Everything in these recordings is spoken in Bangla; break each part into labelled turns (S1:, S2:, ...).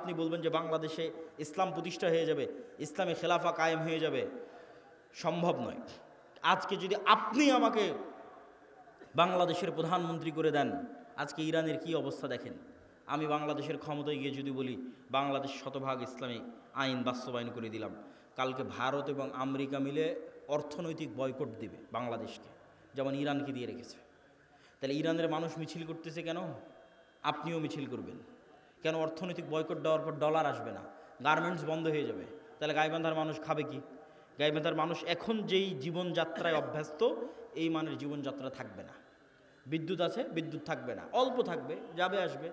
S1: আপনি বলবেন যে বাংলাদেশে ইসলাম প্রতিষ্ঠা হয়ে যাবে, ইসলামী খেলাফা কায়েম হয়ে যাবে, সম্ভব নয়। আজকে যদি আপনি আমাকে বাংলাদেশের প্রধানমন্ত্রী করে দেন, আজকে ইরানের কি অবস্থা দেখেন। আমি বাংলাদেশের ক্ষমতায় গিয়ে যদি বলি বাংলাদেশ শতভাগ ইসলামী আইন বাস্তবায়ন করে দিলাম, কালকে ভারত এবং আমেরিকা মিলে অর্থনৈতিক বয়কট দিবে বাংলাদেশকে, যেমন ইরানকে দিয়ে রেখেছে। তাহলে ইরানের মানুষ মিছিল করতেছে কেন? আপনিও মিছিল করবেন কেন? অর্থনৈতিক বয়কট দেওয়ার পর ডলার আসবে না, গার্মেন্টস বন্ধ হয়ে যাবে। তাহলে গাইবান্ধার মানুষ খাবে কি? গাইবান্ধার মানুষ এখন যেই জীবনযাত্রায় অভ্যস্ত, এই মানের জীবনযাত্রা থাকবে না। বিদ্যুৎ আছে, বিদ্যুৎ থাকবে না, অল্প থাকবে, যাবে আসবে।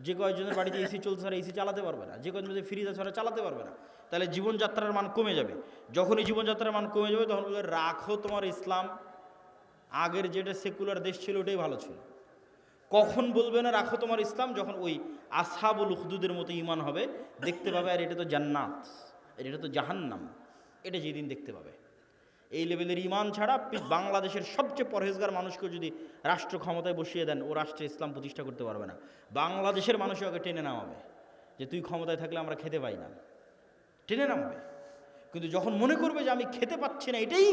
S1: যে কয়েকজনের বাড়িতে এসি চলছে আর এসি চালাতে পারবে না, যে কয়েকজন ফ্রিজ আছে ওরা চালাতে পারবে না। তাহলে জীবনযাত্রার মান কমে যাবে। যখনই জীবনযাত্রার মান কমে যাবে তখন বলবে রাখো তোমার ইসলাম, আগের যেটা সেকুলার দেশ ছিল ওটাই ভালো ছিল। কখন বলবে না রাখো তোমার ইসলাম? যখন ওই আসহাবুল উখদুদের মতো ইমান হবে, দেখতে পাবে আর এটা তো জান্নাত, এটা তো জাহান্নাম, এটা যেদিন দেখতে পাবে। এই লেভেলের ইমান ছাড়া বাংলাদেশের সবচেয়ে পরহেজগার মানুষকে যদি রাষ্ট্র ক্ষমতায় বসিয়ে দেন, ও রাষ্ট্রে ইসলাম প্রতিষ্ঠা করতে পারবে না। বাংলাদেশের মানুষও ওকে টেনে নামাবে যে তুই ক্ষমতায় থাকলে আমরা খেতে পাই না, টেনে নামাবে। কিন্তু যখন মনে করবে যে আমি খেতে পাচ্ছি না, এটাই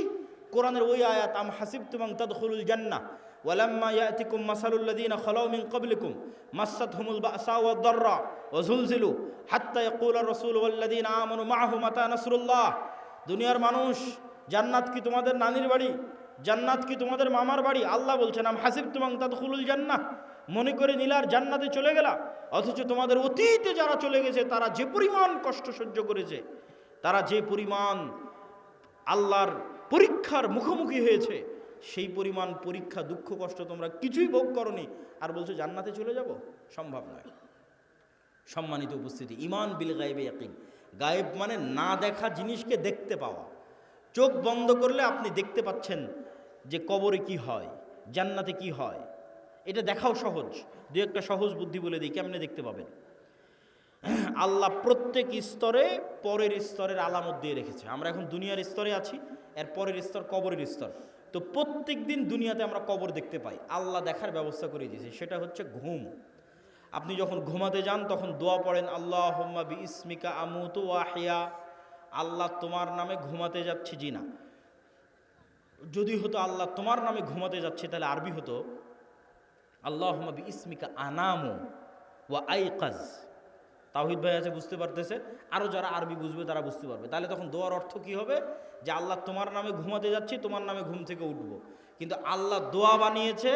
S1: কোরআনের ওই আয়াত, আম হাসিবতুম আন তাদখুলুল জান্নাহ ওয়ালাম্মা ইয়াতিকুম মাসালুল লাযীনা খালাউ মিন ক্বাবলিকুম মাসাতহুমুল বাসা ওয়াদ দাররা ওয়া যুলজিলু হাত্তা ইয়াকুলার রাসূলু ওয়াল লাযীনা আমানু মাআহু মাতা নাসরুল্লাহ। দুনিয়ার মানুষ, জান্নাত কি তোমাদের নানির বাড়ি? জান্নাত কি তোমাদের মামার বাড়ি? আল্লাহ বলছেন আম হাসিবতুম আন তাদখুলুল জান্নাহ, মনে করে নিলার জান্নাতে চলে গেলা, অথচ তোমাদের অতীতে যারা চলে গেছে তারা যে পরিমাণ কষ্ট সহ্য করেছে, তারা যে পরিমাণ আল্লাহর পরীক্ষার মুখোমুখি হয়েছে, সেই পরিমাণ পরীক্ষা দুঃখ কষ্ট তোমরা কিছুই ভোগ করনি, আর বলছো জান্নাতে চলে যাব? সম্ভব নয়। সম্মানিত উপস্থিতি, ঈমান বিল গায়বে ইয়াকিন। গায়েব মানে না দেখা জিনিসকে দেখতে পাওয়া। চোখ বন্ধ করলে আপনি দেখতে পাচ্ছেন যে কবরে কি হয়, জান্নাতে কি হয়, এটা দেখাও সহজ। দু একটা সহজ বুদ্ধি বলে দিই, কেমনে দেখতে পাবেন। আল্লাহ প্রত্যেক স্তরে পরের স্তরের আলামত দিয়ে রেখেছে। আমরা এখন দুনিয়ার স্তরে আছি, এর পরের স্তর কবরের স্তর। তো প্রত্যেক দিন দুনিয়াতে আমরা কবর দেখতে পাই, আল্লাহ দেখার ব্যবস্থা করে দিয়েছে। সেটা হচ্ছে ঘুম। আপনি যখন ঘুমাতে যান তখন দোয়া পড়েন, আল্লাহুম্মা বিইসমিকা আমুতু ওয়া আহইয়া। আল্লাহ তোমার নামে ঘুমাতে যাচ্ছি। জি না, যদি হতো আল্লাহ তোমার নামে ঘুমাতে যাচ্ছে, তাহলে আরবি হতো আল্লাহুম্মা বিইসমিকা আনামু ওয়া আইকাজ। তাওহীদ ভাই আছে, বুঝতে পারতেছে, আরও যারা আরবি বুঝবে তারা বুঝতে পারবে। তাহলে তখন দোয়ার অর্থ কি হবে? যে আল্লাহ তোমার নামে ঘুমাতে যাচ্ছি, তোমার নামে ঘুম থেকে উঠবো। কিন্তু আল্লাহ দোয়া বানিয়েছে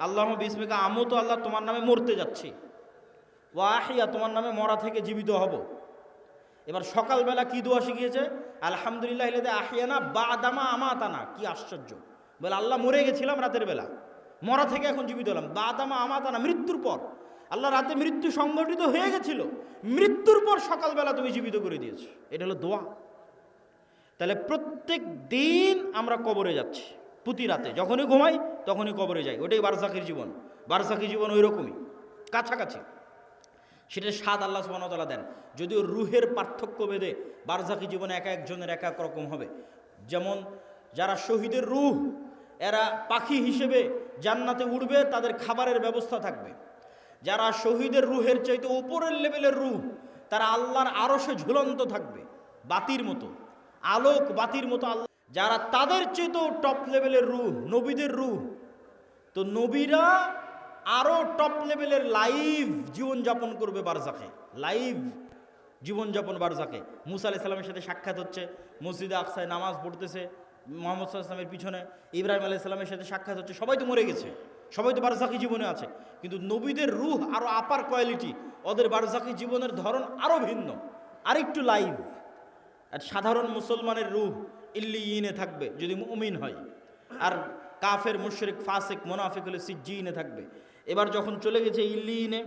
S1: আল্লাহুম্মা বিইসমিকা আমুতু, আল্লাহ তোমার নামে মরতে যাচ্ছি, ওয়া আহইয়া, তোমার নামে মরা থেকে জীবিত হব। এবার সকালবেলা কি দোয়া শিখিয়েছে? আলহামদুলিল্লাহ ইল্লাযী আহইয়ানা বা'দামা আমাতানা। কি আশ্চর্য! বলে আল্লাহ মরে গেছিলাম রাতের বেলা, মরা থেকে এখন জীবিত হলাম। বা'দামা আমাতানা, মৃত্যুর পর। আল্লাহ রাতে মৃত্যু সংগঠিত হয়ে গেছিল, মৃত্যুর পর সকালবেলা তুমি জীবিত করে দিয়েছো। এটা হলো দোয়া। তাহলে প্রত্যেক দিন আমরা কবরে যাচ্ছি, প্রতি রাতে যখনই ঘুমাই তখনই কবরে যাই। ওটাই বারজাখির জীবন। বারজাখি জীবন ওই রকমই, কাছাকাছি। সেটা স্বাদ আল্লাহ সুবহানাহু ওয়া তাআলা দেন। যদিও রুহের পার্থক্য ভেদে বারজাখি জীবনে এক একজনের এক এক রকম হবে। যেমন যারা শহীদের রূহ, এরা পাখি হিসেবে জান্নাতে উড়বে, তাদের খাবারের ব্যবস্থা থাকবে। যারা শহীদের রুহের চাইতে উপরের লেভেলের রূহ, তারা আল্লাহর আরশে ঝুলন্ত থাকবে, বাতির মতো, আলোক বাতির মতো। আল্লাহ যারা তাদের চেয়েতেও টপ লেভেলের রূহ, নবীদের রূহ, তো নবীরা আরও টপ লেভেলের লাইভ জীবনযাপন করবে বারজাখে, লাইভ জীবনযাপন বারজাখে। মুসা আলাইহিস সালামের সাথে সাক্ষাৎ হচ্ছে, মসজিদে আকসায় নামাজ পড়তেছে মুহাম্মদ সাল্লাল্লাহু আলাইহি ওয়াসাল্লামের পিছনে। ইব্রাহিম আলাইহিস সালামের সাথে সাক্ষাৎ হচ্ছে। সবাই তো মরে গেছে, সবাই তো বারজাখি জীবনে আছে, কিন্তু নবীদের রূহ আরও আপার কোয়ালিটি, ওদের বারজাখি জীবনের ধরন আরও ভিন্ন, আরেকটু লাইভ। আর সাধারণ মুসলমানের রূহ ইল্লিয়িনে থাকবে যদি মুমিন হয়, আর কাফের, মুশরিক, ফাসিক, মুনাফিক হলে সিজ্জিনে থাকবে। এবার যখন চলে গেছে ইল্লিয়িনে,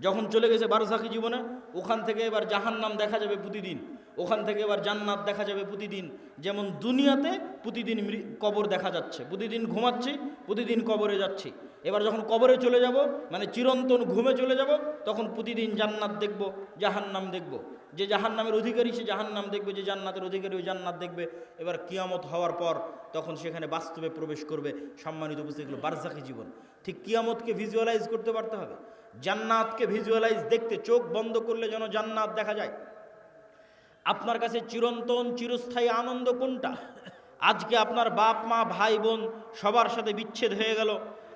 S1: যখন চলে গেছে বারজাখি জীবনে, ওখান থেকে এবার জাহান্নাম দেখা যাবে প্রতিদিন, ওখান থেকে এবার জান্নাত দেখা যাবে প্রতিদিন। যেমন দুনিয়াতে প্রতিদিন কবর দেখা যাচ্ছে, প্রতিদিন ঘুমাচ্ছি, প্রতিদিন কবরে যাচ্ছি। এবার যখন কবরে চলে যাব, মানে চিরন্তন ঘুমে চলে যাব, তখন প্রতিদিন জান্নাত দেখব, জাহান্নাম দেখব। যে জাহান্নামের অধিকারী সে জাহান্নাম দেখবে, যে জান্নাতের অধিকারী ওই জান্নাত দেখবে। এবার কিয়ামত হওয়ার পর তখন সেখানে বাস্তবে প্রবেশ করবে। সম্মানিত উপস্থিতি, বারজাখি জীবন। ঠিক কিয়ামতকে ভিজুয়ালাইজ করতে পারতে হবে। জান্নাতকে ভিজুয়ালাইজ দেখতে, চোখ বন্ধ করলে যেন জান্নাত দেখা যায়। আপনার কাছে চিরন্তন চিরস্থায়ী আনন্দ কোনটা? আজকে আপনার বাপ মা ভাই বোন সবার সাথে বিচ্ছেদ হয়ে গেল,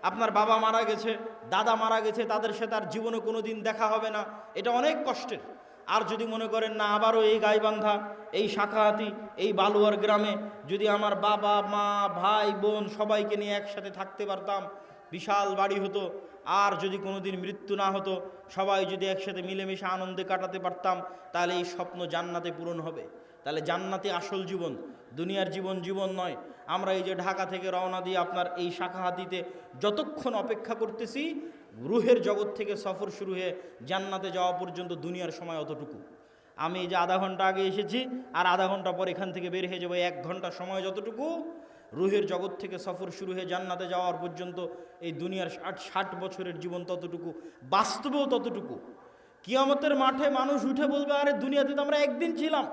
S1: আপনার বাবা মারা গেছে, দাদা মারা গেছে, তাদের সাথে আর জীবনে কোনো দিন দেখা হবে না, এটা অনেক কষ্টের। আর যদি মনে করেন না আবারও এই গাইবান্ধা, এই শাখাহাতি, এই বালুয়ার গ্রামে যদি আমার বাবা মা ভাই বোন সবাইকে নিয়ে একসাথে থাকতে পারতাম, বিশাল বাড়ি হতো, আর যদি কোনো দিন মৃত্যু না হতো, সবাই যদি একসাথে মিলেমিশে আনন্দে কাটাতে পারতাম, তাহলে এই স্বপ্ন জান্নাতে পূরণ হবে। তাহলে জান্নাতে আসল জীবন, দুনিয়ার জীবন জীবন নয়। আমরা এই যে ঢাকা থেকে রওনা দিয়ে আপনার এই শাখাহাতিতে যতক্ষণ অপেক্ষা করতেছি, রুহের জগৎ থেকে সফর শুরু হয়ে জান্নাতে যাওয়া পর্যন্ত দুনিয়ার সময় অতটুকু। আমি এই যে আধা ঘন্টা আগে এসেছি, আর আধা ঘন্টা পর এখান থেকে বের হয়ে যাবো, 1 ঘন্টা সময় যতটুকু, রুহের জগৎ থেকে সফর শুরু হয়ে জান্নাতে যাওয়ার পর্যন্ত এই দুনিয়ার 60 বছরের জীবন ততটুকু, বাস্তবেও ততটুকু। কিয়ামতের মাঠে মানুষ উঠে বলবে, আরে দুনিয়াতে তো আমরা একদিন ছিলাম।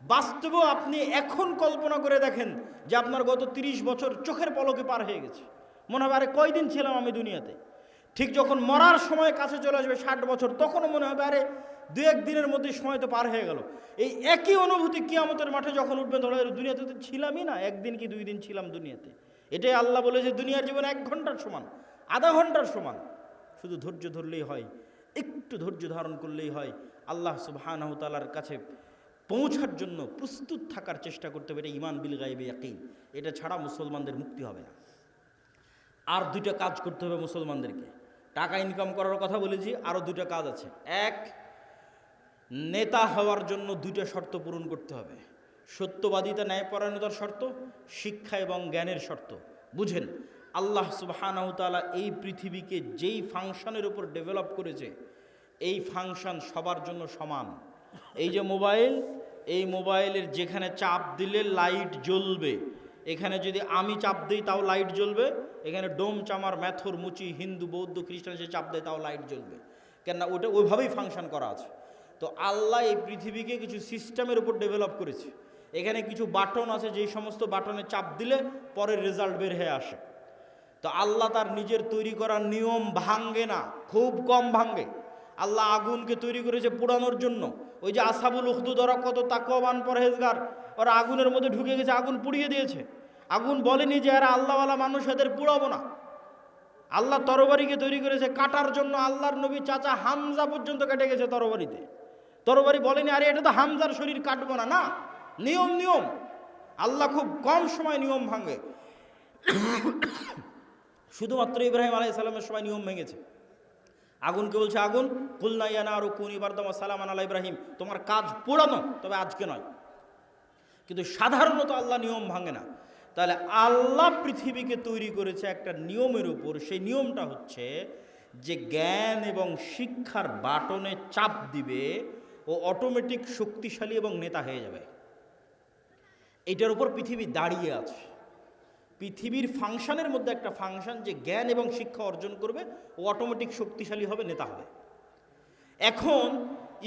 S1: বাস্তবেও আপনি এখন কল্পনা করে দেখেন যে আপনার গত 30 বছর চোখের পলকে পার হয়ে গেছে। মনে হবে আরে কয়দিন ছিলাম আমি দুনিয়াতে। ঠিক যখন মরার সময় কাছে চলে আসবে 60 বছর, তখনও মনে হবে আরে 2-1 দিনের মধ্যে সময় তো পার হয়ে গেল। এই একই অনুভূতি কিয়ামতের মাঠে যখন উঠবেন, ধরো দুনিয়াতে তো ছিলামই না, 1 দিন কি 2 দিন ছিলাম দুনিয়াতে। এটাই আল্লাহ বলে যে দুনিয়ার জীবন 1 ঘন্টার সমান, আধা ঘন্টার সমান। শুধু ধৈর্য ধরলেই হয়, একটু ধৈর্য ধারণ করলেই হয়। আল্লাহ সুবহানাহু ওয়া তাআলার কাছে পৌঁছার জন্য প্রস্তুত থাকার চেষ্টা করতে হবে। এটা ঈমান বিল গায়বে ইয়াকিন, এটা ছাড়া মুসলমানদের মুক্তি হবে না। আর 2টা কাজ করতে হবে মুসলমানদেরকে। টাকা ইনকাম করার কথা বলেছি, আরও 2টা কাজ আছে। 1, নেতা হওয়ার জন্য 2টা শর্ত পূরণ করতে হবে। সত্যবাদিতা, ন্যায়পরায়ণতার শর্ত, শিক্ষা এবং জ্ঞানের শর্ত। বুঝেন, আল্লাহ সুবহানাহু ওয়া তাআলা এই পৃথিবীকে যেই ফাংশনের উপর ডেভেলপ করেছে, এই ফাংশন সবার জন্য সমান। এই যে মোবাইল, এই মোবাইলের যেখানে চাপ দিলে লাইট জ্বলবে, এখানে যদি আমি চাপ দিই তাও লাইট জ্বলবে। এখানে ডোম চামার ম্যাথর মুচি হিন্দু বৌদ্ধ খ্রিস্টান যে চাপ দেয় তাও লাইট জ্বলবে, কেননা ওটা ওইভাবেই ফাংশন করা আছে। তো আল্লাহ এই পৃথিবীকে কিছু সিস্টেমের উপর ডেভেলপ করেছে। এখানে কিছু বাটন আছে, যেই সমস্ত বাটনে চাপ দিলে পরের রেজাল্ট বের হয়ে আসে। তো আল্লাহ তার নিজের তৈরি করা নিয়ম ভাঙ্গে না, খুব কম ভাঙ্গে। আল্লাহ আগুনকে তৈরি করেছে পোড়ানোর জন্য। ওই যে আসহাবুল উখদুদ, ওরা কত তাকওয়াবান পরহেজগার, ওরা আগুনের মধ্যে ঢুকে গেছে, আগুন পুড়িয়ে দিয়েছে। আগুন বলেনি যে এরা আল্লাহওয়ালা মানুষ, এদের পুড়াবো না। আল্লাহ তরবারিকে তৈরি করেছে কাটার জন্য। আল্লাহর নবী চাচা হামজা পর্যন্ত কেটে গেছে তরবারিতে। তরবারি বলেনি আরে এটা তো হামজার শরীর কাটবো না, না, নিয়ম নিয়ম। আল্লাহ খুব কম সময় নিয়ম ভাঙে। শুধুমাত্র ইব্রাহিম আলাইহিস সালামের সময় নিয়ম ভেঙেছে। আগুনকে বলছে, আগুন কুলনা ইয়া নারু কুনি বারদাম ওয়া সালামান আলা ইব্রাহিম, তোমার কাজ পোড়ানো, তবে আজকে নয়। কিন্তু সাধারণত আল্লাহ নিয়ম ভাঙে না। তাহলে আল্লাহ পৃথিবীকে তৈরি করেছে একটা নিয়মের উপর। সেই নিয়মটা হচ্ছে যে জ্ঞান এবং শিক্ষার বাটনে চাপ দিবে, ও অটোমেটিক শক্তিশালী এবং নেতা হয়ে যাবে। এটার উপর পৃথিবী দাঁড়িয়ে আছে। পৃথিবীর ফাংশনের মধ্যে একটা ফাংশন, যে জ্ঞান এবং শিক্ষা অর্জন করবে ও অটোমেটিক শক্তিশালী হবে, নেতা হবে। এখন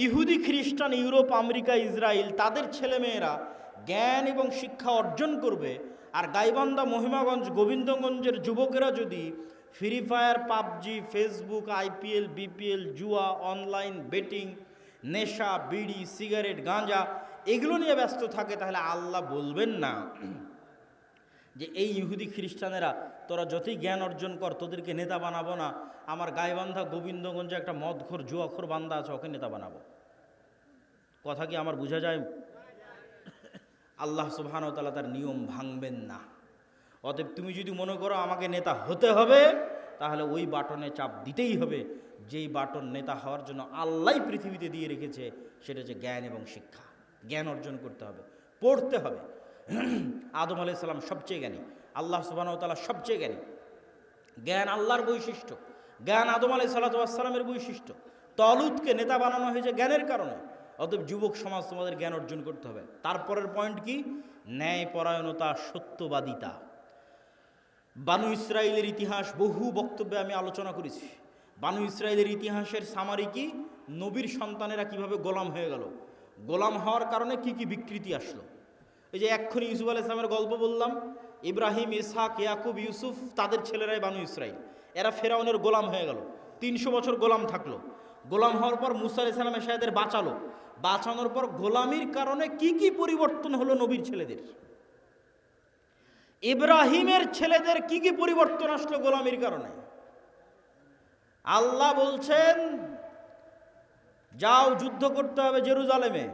S1: ইহুদি খ্রিস্টান, ইউরোপ, আমেরিকা, ইসরায়েল, তাদের ছেলেমেয়েরা জ্ঞান এবং শিক্ষা অর্জন করবে, আর গাইবান্ধা, মহিমাগঞ্জ, গোবিন্দগঞ্জের যুবকেরা যদি free fire, PUBG, Facebook, IPL, BPL, জুয়া, অনলাইন বেটিং, নেশা, বিড়ি, সিগারেট, গাঁজা এগুলো নিয়ে ব্যস্ত থাকে, তাহলে আল্লাহ বলবেন না যে এই ইহুদি খ্রিস্টানেরা তোরা যতই জ্ঞান অর্জন কর, তোদেরকে নেতা বানাবো না। আমার গাইবান্ধা, গোবিন্দগঞ্জে একটা মদখোর, জুয়াখোর বান্দা আছে, ওকে নেতা বানাবো। কথা কি আমার বোঝা যায়? আল্লাহ সুবহানাহু ওয়া তাআলা তার নিয়ম ভাঙবেন না। অতএব তুমি যদি মনে করো আমাকে নেতা হতে হবে, তাহলে ওই বাটনে চাপ দিতেই হবে যেই বাটন নেতা হওয়ার জন্য আল্লাহ পৃথিবীতে দিয়ে রেখেছে, সেটা হচ্ছে জ্ঞান এবং শিক্ষা। জ্ঞান অর্জন করতে হবে, পড়তে হবে। আদম আলাইহিস সালাম সবচেয়ে জ্ঞানী, আল্লাহ সুবহানাহু ওয়া তাআলা সবচেয়ে জ্ঞানী। জ্ঞান আল্লাহর বৈশিষ্ট্য, জ্ঞান আদম আলাইহিস সালামের বৈশিষ্ট্য। তলুতকে নেতা বানানো হয়েছে জ্ঞানের কারণে। অতএব যুবক সমাজ, তোমাদের জ্ঞান অর্জন করতে হবে। তারপরের পয়েন্ট কি? ন্যায়পরায়ণতা, সত্যবাদিতা। বানু ইসরাইলের ইতিহাস বহু বক্তব্যে আমি আলোচনা করেছি। বানু ইসরাইলের ইতিহাসের সামারি কি? নবীর সন্তানেরা কিভাবে গোলাম হয়ে গেল, গোলাম হওয়ার কারণে কি কি বিকৃতি আসলো। এই যে এক্ষুনি ইউসুফ আলাইহিস সালামের গল্প বললাম, ইব্রাহিম, ইসহাক, ইয়াকুব, ইউসুফ, তাদের ছেলেরাই বানু ইসরাইল। এরা ফেরাউনের গোলাম হয়ে গেল। 300 বছর গোলাম থাকলো। গোলাম হওয়ার পর মুসা আলাইহিস সালাম এসে এদের বাঁচালো। বাঁচানোর পর গোলামির কারণে কি কি পরিবর্তন হলো নবীর ছেলেদের? ইব্রাহিমের ছেলেদের কি কি পরিবর্তন আসলো গোলামির কারণে? আল্লাহ বলছেন যাও যুদ্ধ করতে হবে জেরুজালেমে।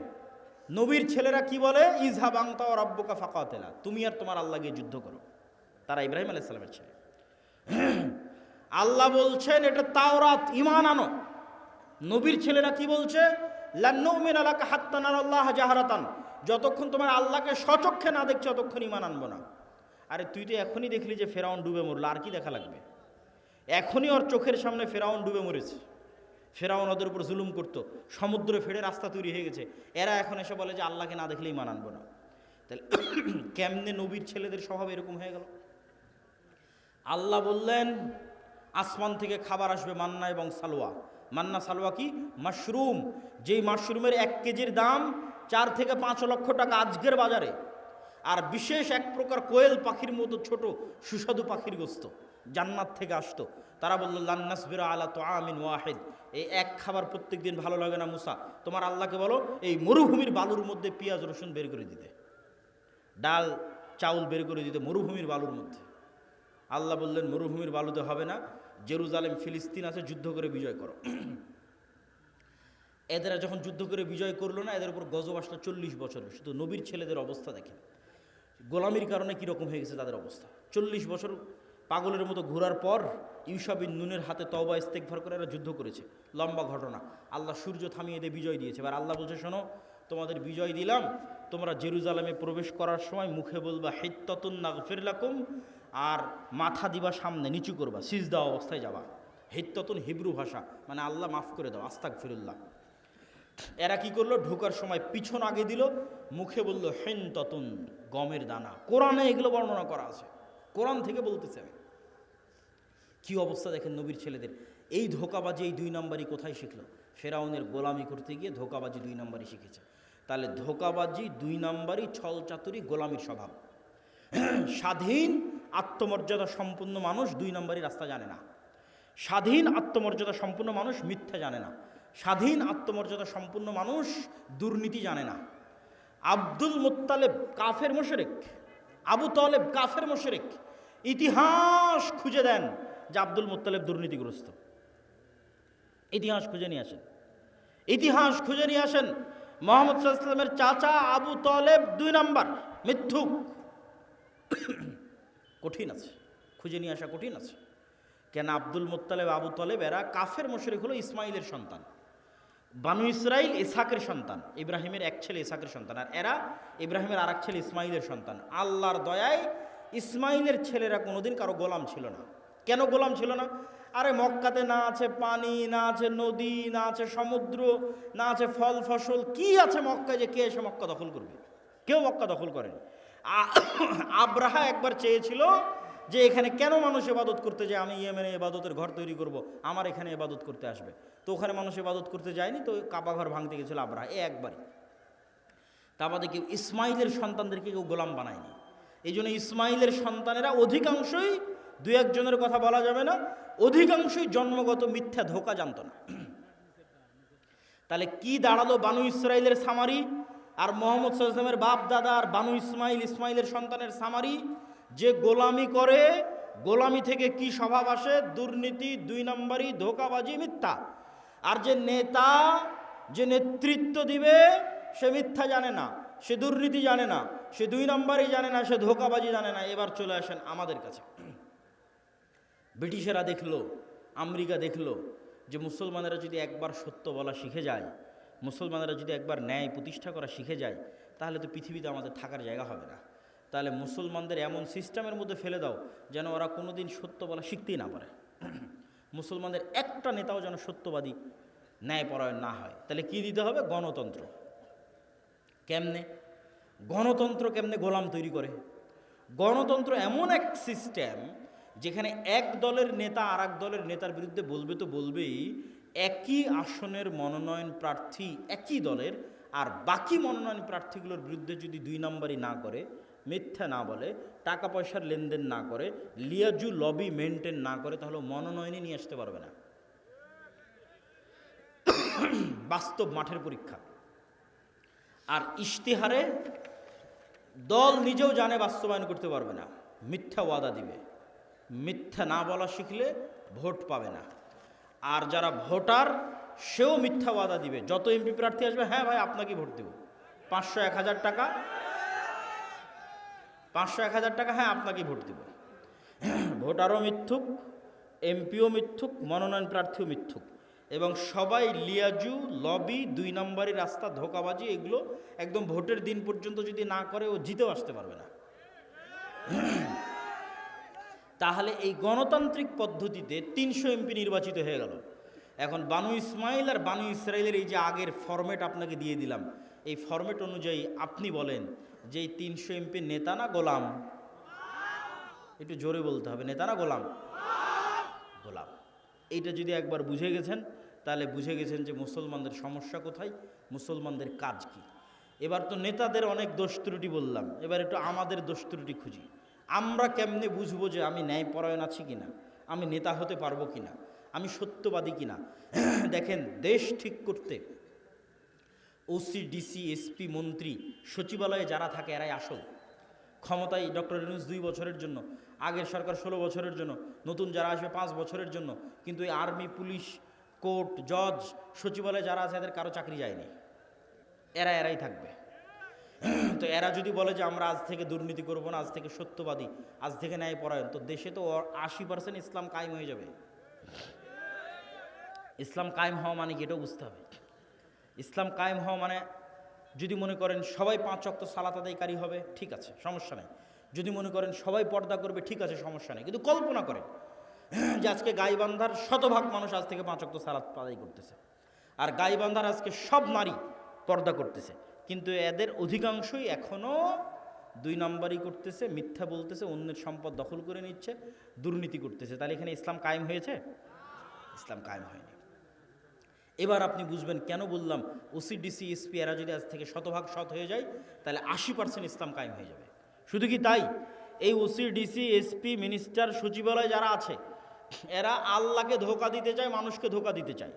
S1: নবীর ছেলেরা কি বলে? ইজহাব আনতা ওয়া রাব্বুকা ফাকাতিলা, তুমি আর তোমার আল্লাহ গিয়ে যুদ্ধ করো। তারা ইব্রাহিম আলাইহিস সালামের ছেলে। আল্লাহ বলছেন এটা তাওরাত, ঈমান আনো। নবীর ছেলেরা কি বলছে? লান নুমিনা লাকা হাত্তা নারাল্লাহ জাহারাতান, যতক্ষণ তোমার আল্লাহকে স্বচক্ষে না দেখছো ততক্ষণ ঈমান আনবো না। আরে তুই তো এখনই দেখলি যে ফেরাউন ডুবে মরল, আর কি দেখা লাগবে? এখনই ওর চোখের সামনে ফেরাউন ডুবে মরেছে। ফেরাউন ওদের উপর জুলুম করতো, সমুদ্র ফেড়ে রাস্তা তৈরি হয়ে গেছে। এরা এখন এসে বলে যে আল্লাহকে না দেখলেই ঈমান আনবো না। তাহলে কেমনে নবীর ছেলেদের স্বভাব এরকম হয়ে গেল? আল্লাহ বললেন আসমান থেকে খাবার আসবে মান্না এবং সালোয়া। মান্না সালোয়া কি? মাশরুম। যেই মাশরুমের 1 কেজির দাম 4 থেকে 5 লক্ষ টাকা আজকের বাজারে। আর বিশেষ এক প্রকার কোয়েল পাখির মতো ছোট সুস্বাদু পাখির গোস্ত জান্নাত থেকে আসতো। তারা বলল লান নাসবিরা আলা তুআমিন ওয়াহিদ, এই এক খাবার প্রত্যেক দিন ভালো লাগে না মুসা, তোমার আল্লাহকে বলো এই মরুভূমির বালুর মধ্যে পেঁয়াজ রসুন বের করে দিতে, ডাল চাউল বের করে দিতে মরুভূমির বালুর মধ্যে। আল্লাহ বললেন মরুভূমির বালুতে হবে না, জেরুজালেম ফিলিস্তিন আছে, যুদ্ধ করে বিজয় করো। এদের যখন যুদ্ধ করে বিজয় করলো না, এদের উপর গজব আসলো 40 বছরের। শুধু নবীর ছেলেদের অবস্থা দেখেন, গোলামির কারণে কীরকম হয়ে গেছে তাদের অবস্থা। 40 বছর পাগলের মতো ঘোরার পর ইউশা বিন নুনের হাতে তওবা ইস্তেগফার করে এরা যুদ্ধ করেছে। লম্বা ঘটনা। আল্লাহ সূর্য থামিয়ে দিয়ে বিজয় দিয়েছে। এবার আল্লাহ বলছে শোনো, তোমাদের বিজয় দিলাম, তোমরা জেরুজালেমে প্রবেশ করার সময় মুখে বলবা হিত্তাতুন নাগফির লাকুম, আর মাথা দিবা সামনে, নিচু করবা, সিজদা অবস্থায় যাবা। হিত্তাতুন হিব্রু ভাষা, মানে আল্লাহ মাফ করে দাও, আস্তাগফিরুল্লাহ। এরা কি করলো? ঢোকার সময় পিছন আগে দিল, মুখে বলল হিনতাতুন, গমের দানা। কোরআনে এগুলো বর্ণনা করা আছে, কোরআন থেকে বলতেছে। কি অবস্থা দেখেন নবীর ছেলেদের। এই ধোকাবাজি, এই 2 নম্বরই কোথায় শিখলো? ফেরাউনের গোলামি করতে গিয়ে ধোকাবাজি 2 নম্বরই শিখেছে। তাহলে ধোকাবাজি 2 নম্বরই, ছল চাতুরি, গোলামির স্বভাব। স্বাধীন আত্মমর্যাদা সম্পন্ন মানুষ 2 নম্বরই রাস্তা জানে না। স্বাধীন আত্মমর্যাদা সম্পন্ন মানুষ মিথ্যা জানে না। স্বাধীন আত্মমর্যাদা সম্পন্ন মানুষ দুর্নীতি জানে না। আব্দুল মুত্তালেব কাফের মুশরিক, আবু তালেব কাফের মুশরিক। ইতিহাস খুঁজে দেন যে আব্দুল মুত্তালেব দুর্নীতিগ্রস্ত। ইতিহাস খুঁজে নিয়ে আসেন, ইতিহাস খুঁজে নিয়ে আসেন। মুহাম্মদ সাল্লাল্লাহু আলাইহি ওয়াসাল্লামের চাচা আবু তালেব 2 নম্বর মিথ্যুক। কঠিন আছে, খুঁজে নিয়ে আসা কঠিন আছে। কেন? আব্দুল মুত্তালেব, আবু তালেব এরা কাফের মুশরিক, হলো ইসমাইলের সন্তান। বানু ইসরাইল ইসহাকের সন্তান, ইব্রাহিমের এক ছেলে ইসহাকের সন্তান, আর এরা ইব্রাহিমের আর এক ছেলে ইসমাইলের সন্তান। আল্লাহর দয়ায় ইসমাইলের ছেলেরা কোনোদিন কারো গোলাম ছিল না। কেন গোলাম ছিল না? আরে মক্কাতে না আছে পানি, না আছে নদী, না আছে সমুদ্র, না আছে ফল ফসল, কি আছে মক্কায় যে কে এসে মক্কা দখল করবে? কেউ মক্কা দখল করেনি। আব্রাহা একবার চেয়েছিল যে এখানে কেন মানুষ ইবাদত করতে যায়, আমি ইয়েমেনে ইবাদতের ঘর তৈরি করব, আমার এখানে ইবাদত করতে আসবে। তো ওখানে মানুষ ইবাদত করতে যায়নি, তো কাবা ঘর ভাঙতে গেছিল আব্রাহা, একবারই। তা আমাদের কেউ ইসমাইলের সন্তানদেরকে কেউ গোলাম বানায়নি। এই জন্য ইসমাইলের সন্তানেরা অধিকাংশই, 2-1 জনের কথা বলা যাবে না, অধিকাংশই জন্মগত মিথ্যা ধোঁকা জানত না। তাহলে কি দাঁড়ালো? বানু ইসরাইলের সামারি আর মুহাম্মদ সাল্লাল্লাহু আলাইহি ওয়াসাল্লামের বাপ দাদা আর বানু ইসমাইল, ইসমাইলের সন্তানের সামারি। যে গোলামি করে, গোলামি থেকে কি স্বভাব আসে? দুর্নীতি, 2 নম্বরই, ধোঁকাবাজি, মিথ্যা। আর যে নেতা, যে নেতৃত্ব দিবে, সে মিথ্যা জানে না, সে দুর্নীতি জানে না, সে 2 নম্বরই জানে না, সে ধোঁকাবাজি জানে না। এবার চলে আসেন আমাদের কাছে। ব্রিটিশেরা দেখলো, আমেরিকা দেখলো যে মুসলমানেরা যদি একবার সত্য বলা শিখে যায়, মুসলমানেরা যদি একবার ন্যায় প্রতিষ্ঠা করা শিখে যায়, তাহলে তো পৃথিবীতে আমাদের থাকার জায়গা হবে না। তাহলে মুসলমানদের এমন সিস্টেমের মধ্যে ফেলে দাও যেন ওরা কোনো দিন সত্য বলা শিখতেই না পারে। মুসলমানদের একটা নেতাও যেন সত্যবাদী, ন্যায়পরায়ণ না হয়। তাহলে কি দিতে হবে? গণতন্ত্র। কেমনে গণতন্ত্র? কেমনে গোলাম তৈরি করে? গণতন্ত্র এমন এক সিস্টেম যেখানে এক দলের নেতা আর এক দলের নেতার বিরুদ্ধে বলবে তো বলবেই, একই আসনের মনোনয়ন প্রার্থী একই দলের, আর বাকি মনোনয়ন প্রার্থীগুলোর বিরুদ্ধে যদি 2 নম্বরই না করে, মিথ্যা না বলে, টাকা পয়সার লেনদেন না করে, লিয়াজু লবি মেনটেন না করে, তাহলে মনোনয়নই নিয়ে আসতে পারবে না। বাস্তব মাঠের পরীক্ষা। আর ইশতেহারে দল নিজেও জানে বাস্তবায়ন করতে পারবে না, মিথ্যা ওয়াদা দিবে, মিথ্যা না বলা শিখলে ভোট পাবে না। আর যারা ভোটার সেও মিথ্যা ওয়াদা দিবে, যত এমপি প্রার্থী আসবে, হ্যাঁ ভাই আপনাকে ভোট দেব, 500-1000 টাকা, 500-1000 টাকা, হ্যাঁ আপনাকে ভোট দেব। ভোটারও মিথ্যুক, এমপিও মিথ্যুক, মনোনয়ন প্রার্থীও মিথ্যুক, এবং সবাই লিয়াজু, লবি, 2 নম্বরই রাস্তা, ধোঁকাবাজি, এগুলো একদম ভোটের দিন পর্যন্ত যদি না করে ও জিতেও আসতে পারবে না। তাহলে এই গণতান্ত্রিক পদ্ধতিতে 300 এমপি নির্বাচিত হয়ে গেল। এখন বানু ইসমাইল আর বানু ইসরাইলের এই যে আগের ফরম্যাট আপনাকে দিয়ে দিলাম, এই ফরম্যাট অনুযায়ী আপনি বলেন যে এই 300 এমপি নেতা না গোলাম? একটু জোরে বলতে হবে, নেতা না গোলাম? গোলাম। এইটা যদি একবার বুঝে গেছেন তাহলে বুঝে গেছেন যে মুসলমানদের সমস্যা কোথায়, মুসলমানদের কাজ কি। এবার তো নেতাদের অনেক দোষ ত্রুটি বললাম, এবার একটু আমাদের দোষ ত্রুটি খুঁজি। আমরা কেমনে বুঝবো যে আমি ন্যায়পরায়ণ আছি কিনা, আমি নেতা হতে পারবো কিনা, আমি সত্যবাদী কিনা? দেখেন, দেশ ঠিক করতে ওসি, ডিসি, এসপি, মন্ত্রী, সচিবালয়ে যারা থাকে এরাই আসল। ক্ষমতায় ডক্টর ইউনূস 2 বছরের জন্য, আগের সরকার 16 বছরের জন্য, নতুন যারা আসবে 5 বছরের জন্য, কিন্তু এই আর্মি, পুলিশ, কোর্ট, জজ, সচিবালয়ে যারা আছে এদের কারো চাকরি যায়নি, এরাই থাকবে। তো এরা যদি বলে যে আমরা আজ থেকে দুর্নীতি করব না, আজ থেকে সত্যবাদী, আজ থেকে ন্যায়পরায়ণ, তো দেশে তো 80% ইসলাম কায়েম হয়ে যাবে। ইসলাম কায়েম হওয়া মানে কি এটাও বুঝতে হবে। ইসলাম কায়েম হওয়া মানে, যদি মনে করেন সবাই 5 ওয়াক্ত সালাত আদায়কারী হবে, ঠিক আছে, সমস্যা নেই। যদি মনে করেন সবাই পর্দা করবে, ঠিক আছে, সমস্যা নেই। কিন্তু কল্পনা করেন যে আজকে গাইবান্ধার শতভাগ মানুষ আজ থেকে 5 ওয়াক্ত সালাত আদায় করতেছে, আর গাইবান্ধার আজকে সব নারী পর্দা করতেছে, কিন্তু এদের অধিকাংশই এখনও 2 নম্বরই করতেছে, মিথ্যা বলতেছে, অন্যের সম্পদ দখল করে নিচ্ছে, দুর্নীতি করতেছে। তাহলে এখানে ইসলাম কায়েম হয়েছে? ইসলাম কায়েম হয়নি। এবার আপনি বুঝবেন কেন বললাম ওসি, ডিসি, এসপি এরা যদি আজ থেকে শতভাগ সৎ হয়ে যায় তাহলে 80% ইসলাম কায়েম হয়ে যাবে। শুধু কি তাই, এই ওসি, ডিসি, এসপি, মিনিস্টার, সচিবালয় যারা আছে এরা আল্লাহকে ধোঁকা দিতে চায়, মানুষকে ধোঁকা দিতে চায়।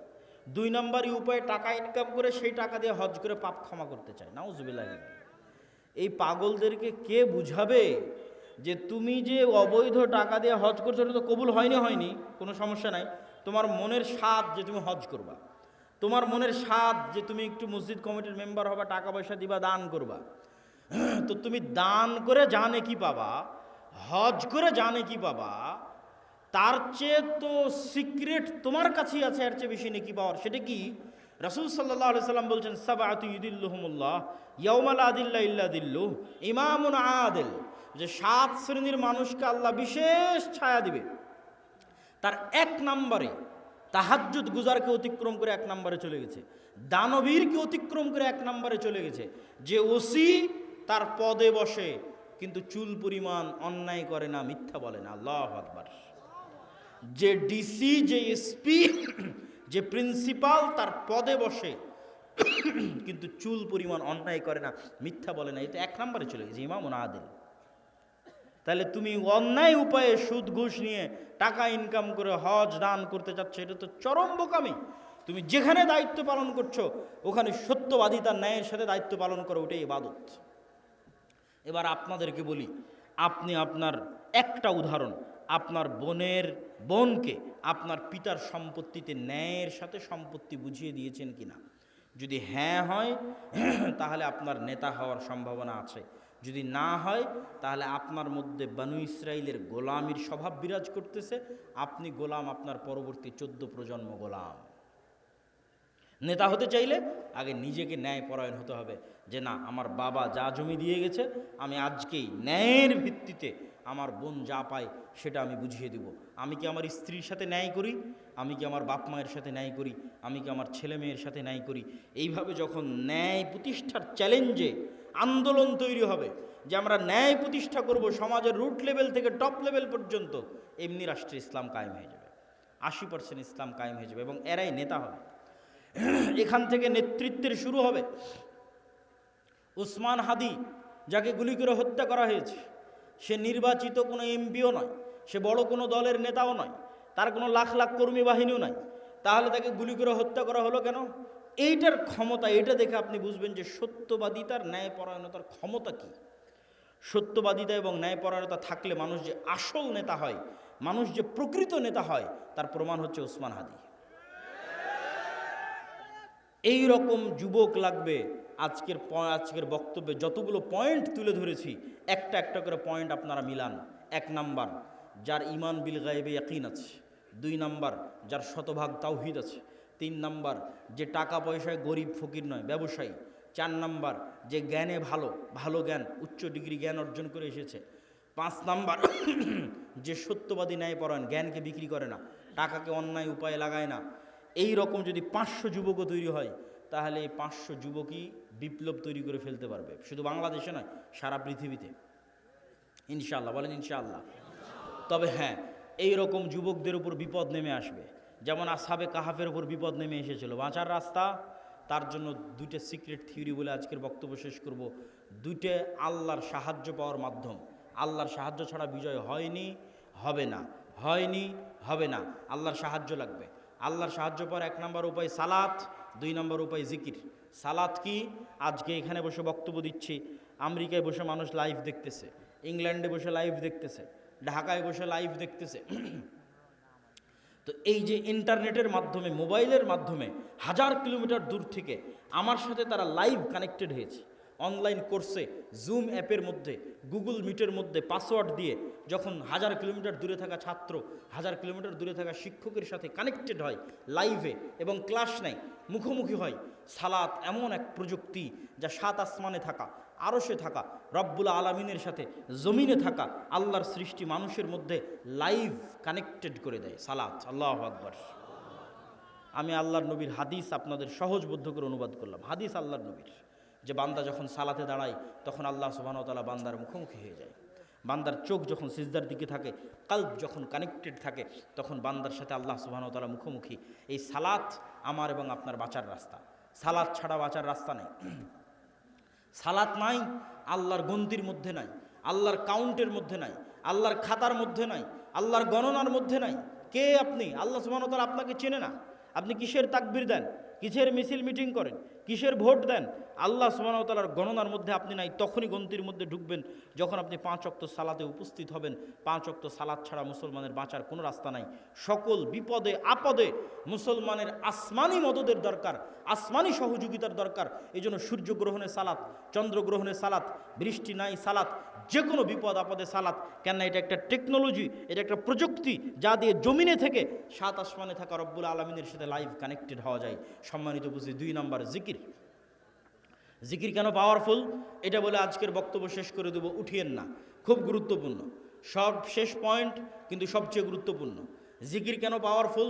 S1: 2 নম্বরই উপায়ে টাকা ইনকাম করে সেই টাকা দিয়ে হজ করে পাপ ক্ষমা করতে চায়। নাউজুবিল্লাহ। এই পাগলদেরকে কে বুঝাবে যে তুমি যে অবৈধ টাকা দিয়ে হজ করছো ওটা তো কবুল হয়নি, কোনো সমস্যা নাই, তোমার মনের স্বাদ যে তুমি হজ করবা, তোমার মনের স্বাদ যে তুমি একটু মসজিদ কমিটির মেম্বার হবা, টাকা পয়সা দিবা, দান করবা, তো তুমি দান করে জানে কি পাবা, হজ করে জানে কি পাবা, তার চেয়ে তো সিক্রেট তোমার কাছেই আছে, এর চেয়ে বেশি নেকি পাওয়ার। সেটা কি? রাসূল সাল্লাল্লাহু আলাইহি সাল্লাম বলছেন, সাবআতু ইউদিল্লুহুমুল্লাহ ইয়াউমা লা দিল্লা ইল্লা দিল্লুহ, ইমামুন আদিল, যে 7 শ্রেণীর মানুষকে আল্লাহ বিশেষ ছায়া দিবে। তার 1 নম্বরে তাহাজ্জুদ গুজারকে অতিক্রম করে 1 নম্বরে চলে গেছে, দানবীরকে অতিক্রম করে 1 নম্বরে চলে গেছে, যে ওসি তার পদে বসে কিন্তু চুল পরিমাণ অন্যায় করে না, মিথ্যা বলে না। আল্লাহু আকবার। যে ডিসি, যে এসপি, যে প্রিন্সিপাল তার পদে বসে কিন্তু চুল পরিমাণ অন্যায় করে না, মিথ্যা বলে না, এটা 1 নম্বরে চলে গেছে, ইমামুন আদিল। তাহলে তুমি অন্যায় উপায়ে সুদ ঘুষ নিয়ে টাকা ইনকাম করে হজ দান করতে চাচ্ছ, এটা তো চরম বোকামি। তুমি যেখানে দায়িত্ব পালন করছো ওখানে সত্যবাদিতার ন্যায়ের সাথে দায়িত্ব পালন করো, ওটাই ইবাদত। এবার আপনাদেরকে বলি, আপনি আপনার একটা উদাহরণ, আপনার বোনকে আপনার পিতার সম্পত্তিতে ন্যায়ের সাথে সম্পত্তি বুঝিয়ে দিয়েছেন কিনা? যদি হ্যাঁ হয় তাহলে আপনার নেতা হওয়ার সম্ভাবনা আছে, যদি না হয় তাহলে আপনার মধ্যে বানু ইসরাইলের গোলামির স্বভাব বিরাজ করতেছে, আপনি গোলাম, আপনার পরবর্তী 14 প্রজন্ম গোলাম। নেতা হতে চাইলে আগে নিজেকে ন্যায়পরায়ণ হতে হবে, যে না, আমার বাবা যা জমি দিয়ে গেছে আমি আজকেই ন্যায়ের ভিত্তিতে আমার বোন যা পায় সেটা আমি বুঝিয়ে দেব। আমি কি আমার স্ত্রীর সাথে ন্যায় করি, আমি কি আমার বাপ মায়ের সাথে ন্যায় করি, আমি কি আমার ছেলে মেয়ের সাথে ন্যায় করি। এইভাবে যখন ন্যায় প্রতিষ্ঠার চ্যালেঞ্জে আন্দোলন তৈরি হবে যে আমরা ন্যায় প্রতিষ্ঠা করব সমাজের রুট লেভেল থেকে টপ লেভেল পর্যন্ত, এমনি রাষ্ট্রে ইসলাম কায়েম হয়ে যাবে, 80% ইসলাম কায়েম হয়ে যাবে, এবং এরাই নেতা হবে। এখান থেকে নেতৃত্বের শুরু হবে। ওসমান হাদি, যাকে গুলি করে হত্যা করা হয়েছে, সে নির্বাচিত কোনো এমপিও নয়, সে বড় কোনো দলের নেতাও নয়, তার কোনো লাখ লাখ কর্মী বাহিনীও নাই, তাহলে তাকে গুলি করে হত্যা করা হলো কেন? এইটার ক্ষমতা, এটা দেখে আপনি বুঝবেন যে সত্যবাদিতার ন্যায়পরায়ণতার ক্ষমতা কী। সত্যবাদিতা এবং ন্যায়পরায়ণতা থাকলে মানুষ যে আসল নেতা হয়, মানুষ যে প্রকৃত নেতা হয়, তার প্রমাণ হচ্ছে ওসমান হাদি। এই রকম যুবক লাগবে। আজকের বক্তব্যে যতগুলো পয়েন্ট তুলে ধরেছি, একটা একটা করে পয়েন্ট আপনারা মিলান। 1 নাম্বার, যার ঈমান বিল গায়বে ইয়াকিন আছে। 2 নাম্বার, যার শতভাগ তাওহীদ আছে। 3 নাম্বার, যে টাকা পয়সায় গরিব ফকির নয়, ব্যবসায়ী। 4 নাম্বার, যে জ্ঞানে ভালো জ্ঞান, উচ্চ ডিগ্রি জ্ঞান অর্জন করে এসেছে। 5 নাম্বার, যে সত্যবাদী ন্যায়পরায়ণ, জ্ঞানকে বিক্রি করে না, টাকাকে অন্যায় উপায়ে লাগায় না। এই রকম যদি 500 যুবকও তৈরি হয়, তাহলে এই 500 যুবকই বিপ্লব তৈরি করে ফেলতে পারবে, শুধু বাংলাদেশে নয়, সারা পৃথিবীতে। ইনশাআল্লাহ বলেন ইনশাআল্লাহ। তবে হ্যাঁ, এই রকম যুবকদের উপর বিপদ নেমে আসবে, যেমন আসহাবে কাহাফের উপর বিপদ নেমে এসেছিল। বাঁচার রাস্তা, তার জন্য 2টা সিক্রেট থিওরি বলে আজকের বক্তব্য শেষ করব। 2টে আল্লাহর সাহায্য পাওয়ার মাধ্যম। আল্লাহর সাহায্য ছাড়া বিজয় হয়নি, হবে না, হয়নি, হবে না। আল্লাহর সাহায্য লাগবে। আল্লাহর সাহায্য পাওয়ার 1 নম্বর উপায় সালাত, 2 নম্বর উপায় জিকির। সালাত কি? আজকে এখানে বসে বক্তব্য দিচ্ছি, আমেরিকায় বসে মানুষ লাইভ দেখতেছে, ইংল্যান্ডে বসে লাইভ দেখতেছে, ঢাকায় বসে লাইভ দেখতেছে। তো এই যে ইন্টারনেটের মাধ্যমে, মোবাইলের মাধ্যমে 1000 কিলোমিটার দূর থেকে আমার সাথে তারা লাইভ কানেক্টেড হয়েছে। অনলাইন কোর্সে জুম অ্যাপের মধ্যে, গুগল মিটের মধ্যে পাসওয়ার্ড দিয়ে যখন 1000 কিলোমিটার দূরে থাকা ছাত্র 1000 কিলোমিটার দূরে থাকা শিক্ষকের সাথে কানেক্টেড হয় লাইভে এবং ক্লাস নেয়, মুখোমুখি হয়। সালাত এমন এক প্রযুক্তি যা 7 আসমানে থাকা, আরশে থাকা, রব্বুল আলামিনের সাথে জমিনে থাকা আল্লাহর সৃষ্টি মানুষের মধ্যে লাইভ কানেক্টেড করে দেয় সালাত। আল্লাহু আকবার। আমি আল্লাহর নবীর হাদিস আপনাদের সহজবোধ্য করে অনুবাদ করলাম। হাদিস আল্লাহর নবীর, যে বান্দা যখন সালাতে দাঁড়ায় তখন আল্লাহ সুবহানাহু ওয়া তাআলা বান্দার মুখোমুখি হয়ে যায়। বান্দার চোখ যখন সিজদার দিকে থাকে, কলব যখন কানেক্টেড থাকে, তখন বান্দার সাথে আল্লাহ সুবহানাহু ওয়া তাআলা মুখোমুখি। এই সালাত আমার এবং আপনার বাঁচার রাস্তা। সালাত ছাড়া বাঁচার রাস্তা নেই। সালাত নাই, আল্লাহর গন্তির মধ্যে নাই, আল্লাহর কাউন্টের মধ্যে নাই, আল্লাহর খাতার মধ্যে নাই, আল্লাহর গণনার মধ্যে নাই। কে আপনি? আল্লাহ সুবহানাহু ওয়া তাআলা আপনাকে চেনে না। আপনি কিসের তাকবীর দেন, কিসের মিছিল মিটিং করেন, কিসের ভোট দেন, আল্লাহ সুবহানাহু ওয়া তাআলার গণনার মধ্যে আপনি নাই। তখনই গন্তির মধ্যে ঢুকবেন যখন আপনি 5 ওয়াক্ত সালাতে উপস্থিত হবেন। 5 ওয়াক্ত সালাত ছাড়া মুসলমানের বাঁচার কোনো রাস্তা নাই। সকল বিপদে আপদে মুসলমানের আসমানি মদদের দরকার, আসমানি সহযোগিতার দরকার। এই জন্য সূর্যগ্রহণে সালাত, চন্দ্রগ্রহণে সালাত, বৃষ্টি নাই সালাত, যে কোনো বিপদ আপদে সালাত। কেন? এটা একটা টেকনোলজি, এটা একটা প্রযুক্তি, যা দিয়ে জমিনে থেকে 7 আসমানে থাকা রব্বুল আলামিনের সাথে লাইভ কানেক্টেড হওয়া যায়। সম্মানিত বুঝি 2 নম্বর জিকির। জিকির কেন পাওয়ারফুল এটা বলে আজকের বক্তব্য শেষ করে দেব, উঠিয়েন না, খুব গুরুত্বপূর্ণ। সব শেষ পয়েন্ট কিন্তু সবচেয়ে গুরুত্বপূর্ণ। জিকির কেন পাওয়ারফুল?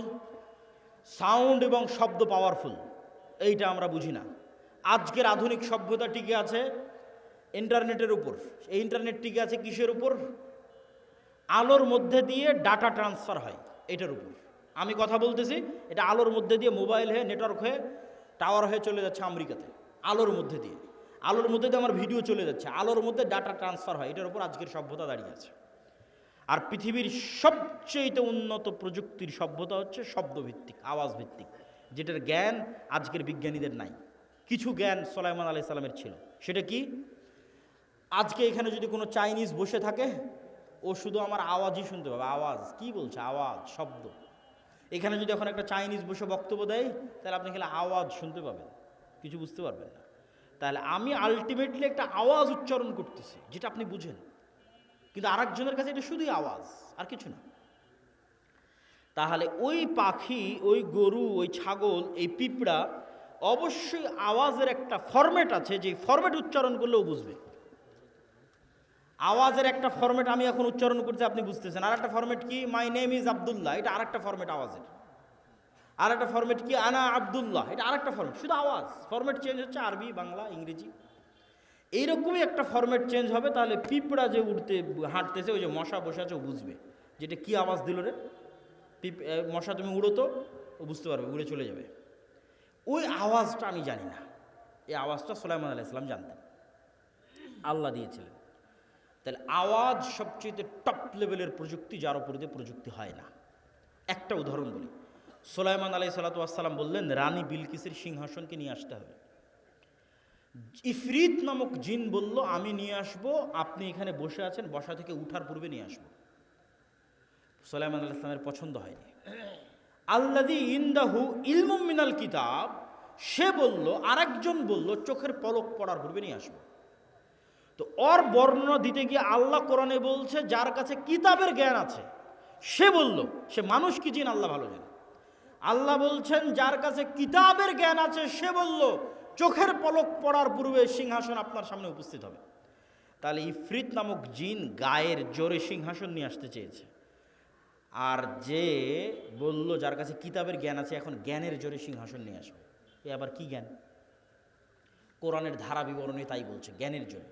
S1: সাউন্ড এবং শব্দ পাওয়ারফুল, এইটা আমরা বুঝি না। আজকের আধুনিক সভ্যতা টিকে আছে ইন্টারনেটের উপর। এই ইন্টারনেট টিকে আছে কিসের উপর? আলোর মধ্যে দিয়ে ডাটা ট্রান্সফার হয়, এটার উপর। আমি কথা বলতেছি, এটা আলোর মধ্যে দিয়ে মোবাইল হয়ে, নেটওয়ার্ক হয়ে, টাওয়ার হয়ে চলে যাচ্ছে আমেরিকাতে। আলোর মধ্যে দিয়ে, আলোর মধ্যে দিয়ে আমার ভিডিও চলে যাচ্ছে, আলোর মধ্যে ডাটা ট্রান্সফার হয়। এটার উপর আজকের সভ্যতা দাঁড়িয়ে আছে। আর পৃথিবীর সবচেয়ে উন্নত প্রযুক্তির সভ্যতা হচ্ছে শব্দভিত্তিক, আওয়াজ ভিত্তিক, যেটার জ্ঞান আজকের বিজ্ঞানীদের নাই। কিছু জ্ঞান সুলাইমান আলাইহিস সালামের ছিল। সেটা কি? আজকে এখানে যদি কোনো চাইনিজ বসে থাকে, ও শুধু আমার আওয়াজই শুনতে পাবে। আওয়াজ কি বলছে, আওয়াজ, শব্দ। এখানে যদি এখন একটা চাইনিজ বসে বক্তব্য দেয়, তাহলে আপনি খালি আওয়াজ শুনতে পাবেন, কিছু বুঝতে পারবেন না। তাহলে আমি আলটিমেটলি একটা আওয়াজ উচ্চারণ করতেছি, যেটা আপনি বুঝেন, কিন্তু আরেকজনের কাছে এটা শুধুই আওয়াজ, আর কিছু না। তাহলে ওই পাখি, ওই গরু, ওই ছাগল, এই পিঁপড়া অবশ্যই আওয়াজের একটা ফরম্যাট আছে, যে ফরম্যাট উচ্চারণ করলেও বুঝবে। আওয়াজের একটা ফরম্যাট আমি এখন উচ্চারণ করছি, আপনি বুঝতেছেন। আর একটা ফরম্যাট কি? মাই নেম ইজ আব্দুল্লাহ, এটা আরেকটা ফরম্যাট আওয়াজের। আর একটা ফরম্যাট কি? আনা আব্দুল্লাহ, এটা আরেকটা ফরম্যাট। শুধু আওয়াজ, ফরম্যাট চেঞ্জ হচ্ছে, আরবি, বাংলা, ইংরেজি। এইরকমই একটা ফরম্যাট চেঞ্জ হবে। তাহলে পিঁপড়া যে উঠতে হাঁটতেছে, ওই যে মশা বসে আছে, ও বুঝবে যেটা কি আওয়াজ দিল রে। মশা তুমি উড়ো, তো ও বুঝতে পারবে, উড়ে চলে যাবে। ওই আওয়াজটা আমি জানি না, এই আওয়াজটা সুলাইমান আলাইহিস সালাম জানতেন, আল্লাহ দিয়েছিলেন। তাহলে আওয়াজ সবচেয়ে টপ লেভেলের প্রযুক্তি, যার উপর দিয়ে প্রযুক্তি হয় না। একটা উদাহরণ বলি, সুলাইমান আলাইহিস সালাতু ওয়াস সালাম বললেন, রানী বিলকিসের সিংহাসনকে নিয়ে আসতে হবে। ইফরিত নামক জিন বলল, আমি নিয়ে আসব, আপনি এখানে বসে আছেন, বসা থেকে উঠার পূর্বে নিয়ে আসব। সুলাইমান আলাইহিস সালামের পছন্দ হয়নি। আল্লাযী ইনদাহু ইলমুম মিনাল কিতাব, সে বলল, আরেকজন বলল, চোখের পলক পড়ার পূর্বে নিয়ে আসবো। তো ওর বর্ণনা দিতে গিয়ে আল্লাহ কোরআনে বলছে, যার কাছে কিতাবের জ্ঞান আছে সে বলল, সে মানুষ কি জিন আল্লাহ ভালো জানে। আল্লাহ বলছেন, যার কাছে কিতাবের জ্ঞান আছে সে বলল, চোখের পলক পড়ার পূর্বে সিংহাসন আপনার সামনে উপস্থিত হবে। তাহলে ইফরিত নামক জিন গায়ের জোরে সিংহাসন নিয়ে আসতে চেয়েছে, আর যে বলল যার কাছে কিতাবের জ্ঞান আছে এখন জ্ঞানের জোরে সিংহাসন নিয়ে আসবে। এ আবার কি জ্ঞান? কোরআনের ধারা বিবরণী তাই বলছে, জ্ঞানের জন্য।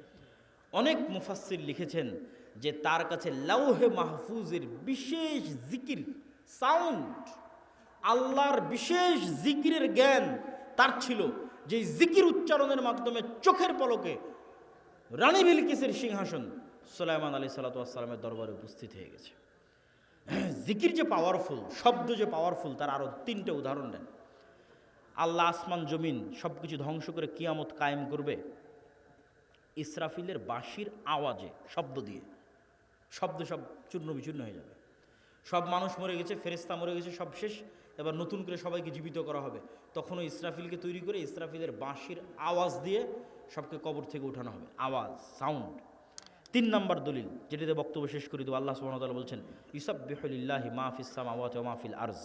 S1: অনেক মুফাসসির লিখেছেন যে তার কাছে লাউহে মাহফুজের বিশেষ জিকির সাউন্ড, আল্লাহর বিশেষ জিকিরের জ্ঞান তার ছিল, যে জিকির উচ্চারণের মাধ্যমে চোখের পলকে রানী বিলকিসের সিংহাসন সুলাইমান আলাইহিস সালাতু ওয়াস সালামের দরবারে উপস্থিত হয়ে গেছে। জিকির যে পাওয়ারফুল, শব্দ যে পাওয়ারফুল, তার আরও 3টে উদাহরণ দেন। আল্লাহ আসমান জমিন সব কিছু ধ্বংস করে কিয়ামত কায়েম করবে ইসরাফিলের বাঁশির আওয়াজে, শব্দ দিয়ে। শব্দ সব চূর্ণ বিচূর্ণ হয়ে যাবে, সব মানুষ মরে গেছে, ফেরেশতা মরে গেছে, সব শেষ, এবার নতুন করে সবাইকে জীবিত করা হবে। তখনও ইসরাফিলকে তৈরি করে ইসরাফিলের বাঁশির আওয়াজ দিয়ে সবকে কবর থেকে উঠানো হবে, আওয়াজ, সাউন্ড। 3 নম্বর দলিল, যেটিতে বক্তব্য শেষ করে দেব, আল্লাহ সুবহানাহু ওয়া তাআলা বলছেন, ইউসাব্বিহু লিল্লাহি মা ফিস সামাওয়াতি ওয়া মা ফিল আরজ,